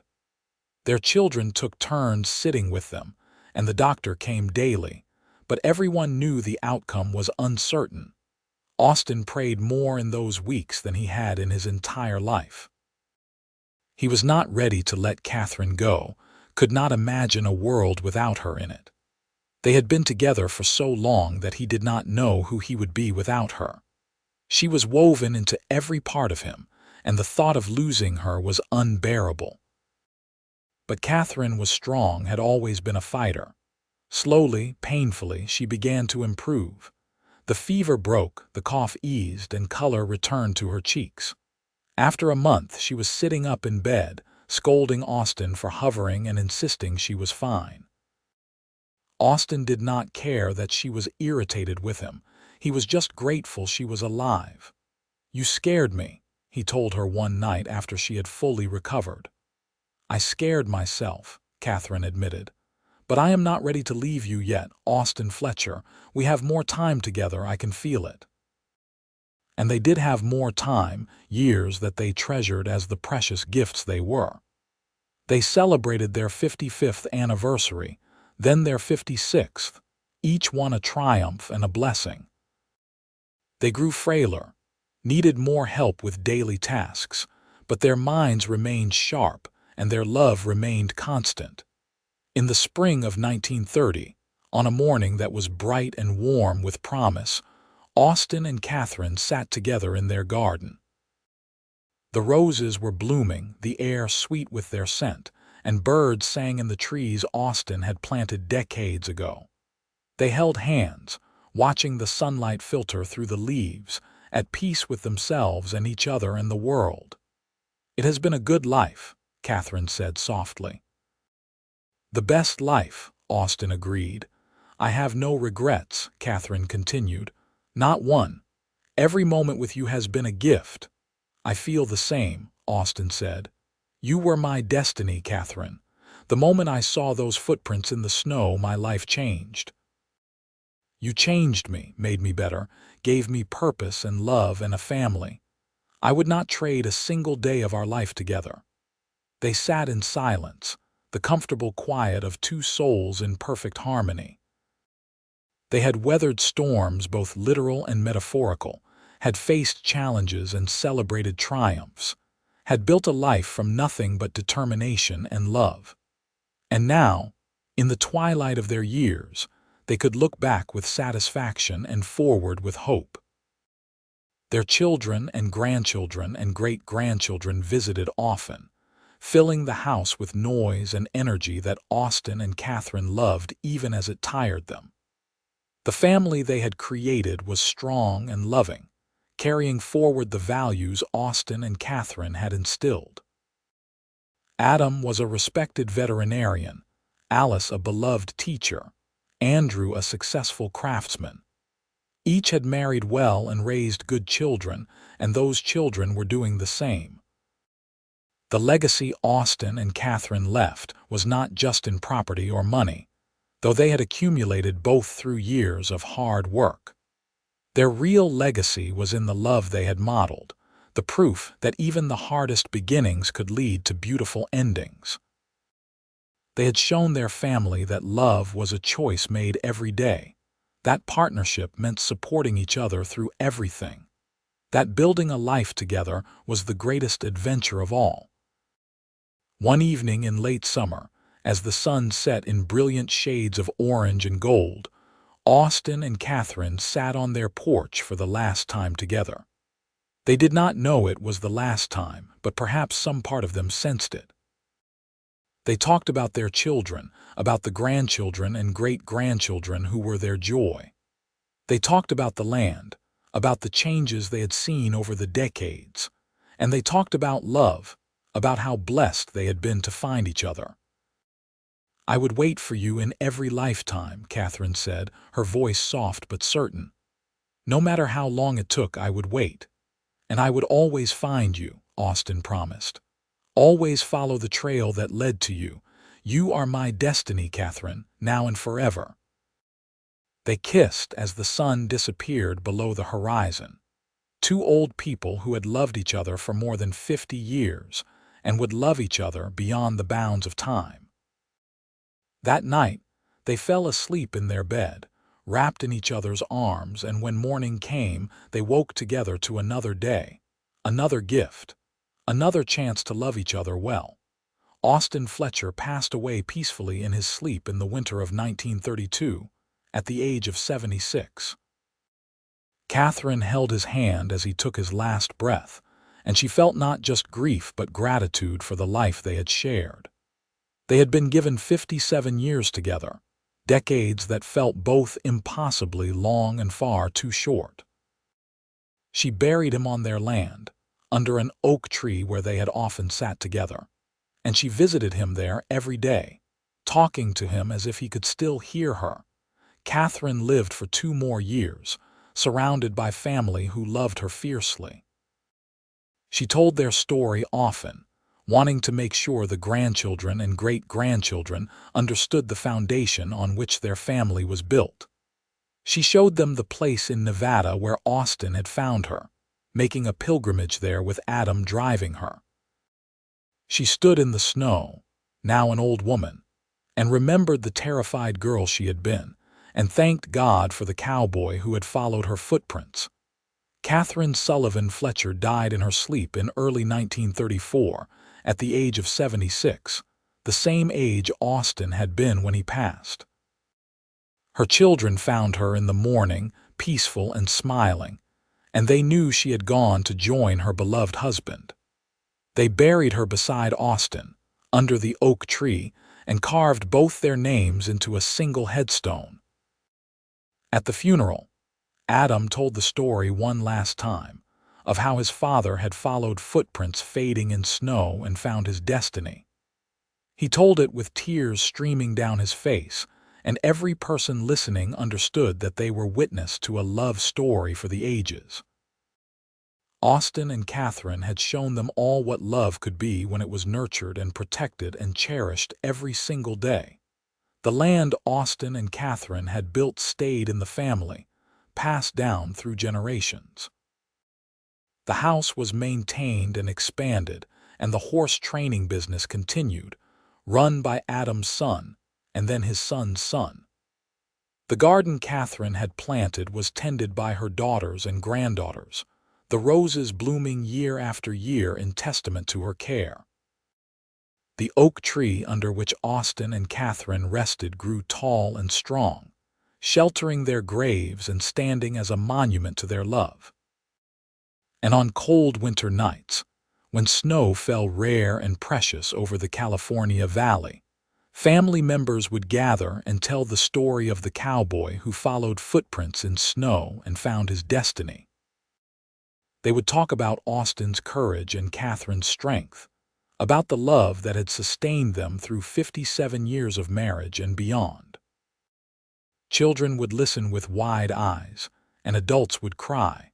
Speaker 1: Their children took turns sitting with them, and the doctor came daily, but everyone knew the outcome was uncertain. Austin prayed more in those weeks than he had in his entire life. He was not ready to let Katherine go, could not imagine a world without her in it. They had been together for so long that he did not know who he would be without her. She was woven into every part of him, and the thought of losing her was unbearable. But Katherine was strong, had always been a fighter. Slowly, painfully, she began to improve. The fever broke, the cough eased, and color returned to her cheeks. After a month, she was sitting up in bed, scolding Austin for hovering and insisting she was fine. Austin did not care that she was irritated with him. He was just grateful she was alive. "You scared me," he told her one night after she had fully recovered. "I scared myself," Katherine admitted. "But I am not ready to leave you yet, Austin Fletcher. We have more time together, I can feel it." And they did have more time, years that they treasured as the precious gifts they were. They celebrated their 55th anniversary, then their 56th, each one a triumph and a blessing. They grew frailer, needed more help with daily tasks, but their minds remained sharp and their love remained constant. In the spring of 1930, on a morning that was bright and warm with promise, Austin and Katherine sat together in their garden. The roses were blooming, the air sweet with their scent, and birds sang in the trees Austin had planted decades ago. They held hands, watching the sunlight filter through the leaves, at peace with themselves and each other and the world. "It has been a good life," Katherine said softly. "The best life," Austin agreed. "I have no regrets," Katherine continued. "Not one. Every moment with you has been a gift." "I feel the same," Austin said. "You were my destiny, Katherine. The moment I saw those footprints in the snow, my life changed. You changed me, made me better, gave me purpose and love and a family. I would not trade a single day of our life together." They sat in silence, the comfortable quiet of two souls in perfect harmony. They had weathered storms, both literal and metaphorical, had faced challenges and celebrated triumphs, had built a life from nothing but determination and love. And now, in the twilight of their years, they could look back with satisfaction and forward with hope. Their children and grandchildren and great-grandchildren visited often, filling the house with noise and energy that Austin and Katherine loved even as it tired them. The family they had created was strong and loving, carrying forward the values Austin and Katherine had instilled. Adam was a respected veterinarian, Alice a beloved teacher, Andrew a successful craftsman. Each had married well and raised good children, and those children were doing the same. The legacy Austin and Katherine left was not just in property or money, though they had accumulated both through years of hard work. Their real legacy was in the love they had modeled, the proof that even the hardest beginnings could lead to beautiful endings. They had shown their family that love was a choice made every day. That partnership meant supporting each other through everything. That building a life together was the greatest adventure of all. One evening in late summer, as the sun set in brilliant shades of orange and gold, Austin and Katherine sat on their porch for the last time together. They did not know it was the last time, but perhaps some part of them sensed it. They talked about their children, about the grandchildren and great-grandchildren who were their joy. They talked about the land, about the changes they had seen over the decades, and they talked about love, about how blessed they had been to find each other. "I would wait for you in every lifetime," Katherine said, her voice soft but certain. "No matter how long it took, I would wait. And I would always find you," Austin promised. "Always follow the trail that led to you. You are my destiny, Katherine, now and forever." They kissed as the sun disappeared below the horizon. Two old people who had loved each other for more than 50 years and would love each other beyond the bounds of time. That night, they fell asleep in their bed, wrapped in each other's arms, and when morning came, they woke together to another day, another gift, another chance to love each other well. Austin Fletcher passed away peacefully in his sleep in the winter of 1932, at the age of 76. Katherine held his hand as he took his last breath, and she felt not just grief but gratitude for the life they had shared. They had been given 57 years together, decades that felt both impossibly long and far too short. She buried him on their land, under an oak tree where they had often sat together, and she visited him there every day, talking to him as if he could still hear her. Katherine lived for 2 more years, surrounded by family who loved her fiercely. She told their story often, wanting to make sure the grandchildren and great-grandchildren understood the foundation on which their family was built. She showed them the place in Nevada where Austin had found her, making a pilgrimage there with Adam driving her. She stood in the snow, now an old woman, and remembered the terrified girl she had been, and thanked God for the cowboy who had followed her footprints. Katherine Sullivan Fletcher died in her sleep in early 1934, at the age of 76, the same age Austin had been when he passed. Her children found her in the morning, peaceful and smiling, and they knew she had gone to join her beloved husband. They buried her beside Austin, under the oak tree, and carved both their names into a single headstone. At the funeral, Adam told the story one last time, of how his father had followed footprints fading in snow and found his destiny. He told it with tears streaming down his face, and every person listening understood that they were witness to a love story for the ages. Austin and Katherine had shown them all what love could be when it was nurtured and protected and cherished every single day. The land Austin and Katherine had built stayed in the family, passed down through generations. The house was maintained and expanded, and the horse training business continued, run by Adam's son, and then his son's son. The garden Katherine had planted was tended by her daughters and granddaughters, the roses blooming year after year in testament to her care. The oak tree under which Austin and Katherine rested grew tall and strong, sheltering their graves and standing as a monument to their love. And on cold winter nights, when snow fell rare and precious over the California Valley, family members would gather and tell the story of the cowboy who followed footprints in snow and found his destiny. They would talk about Austin's courage and Katherine's strength, about the love that had sustained them through 57 years of marriage and beyond. Children would listen with wide eyes, and adults would cry,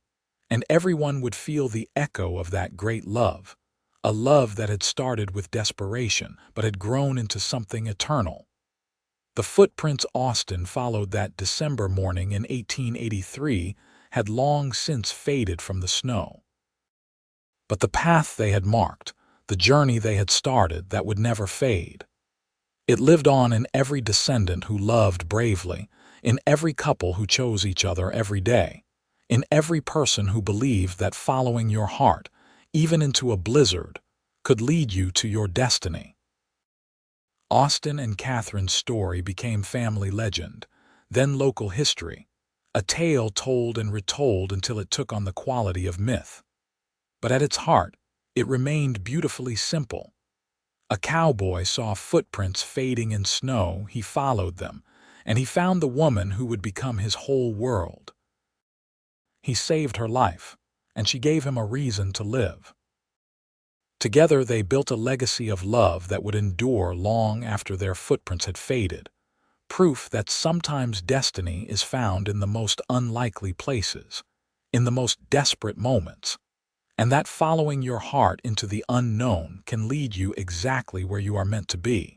Speaker 1: and everyone would feel the echo of that great love, a love that had started with desperation but had grown into something eternal. The footprints Austin followed that December morning in 1883 had long since faded from the snow. But the path they had marked, the journey they had started that would never fade, it lived on in every descendant who loved bravely, in every couple who chose each other every day, in every person who believed that following your heart, even into a blizzard, could lead you to your destiny. Austin and Katherine's story became family legend, then local history, a tale told and retold until it took on the quality of myth. But at its heart, it remained beautifully simple. A cowboy saw footprints fading in snow, he followed them, and he found the woman who would become his whole world. He saved her life, and she gave him a reason to live. Together they built a legacy of love that would endure long after their footprints had faded, proof that sometimes destiny is found in the most unlikely places, in the most desperate moments, and that following your heart into the unknown can lead you exactly where you are meant to be.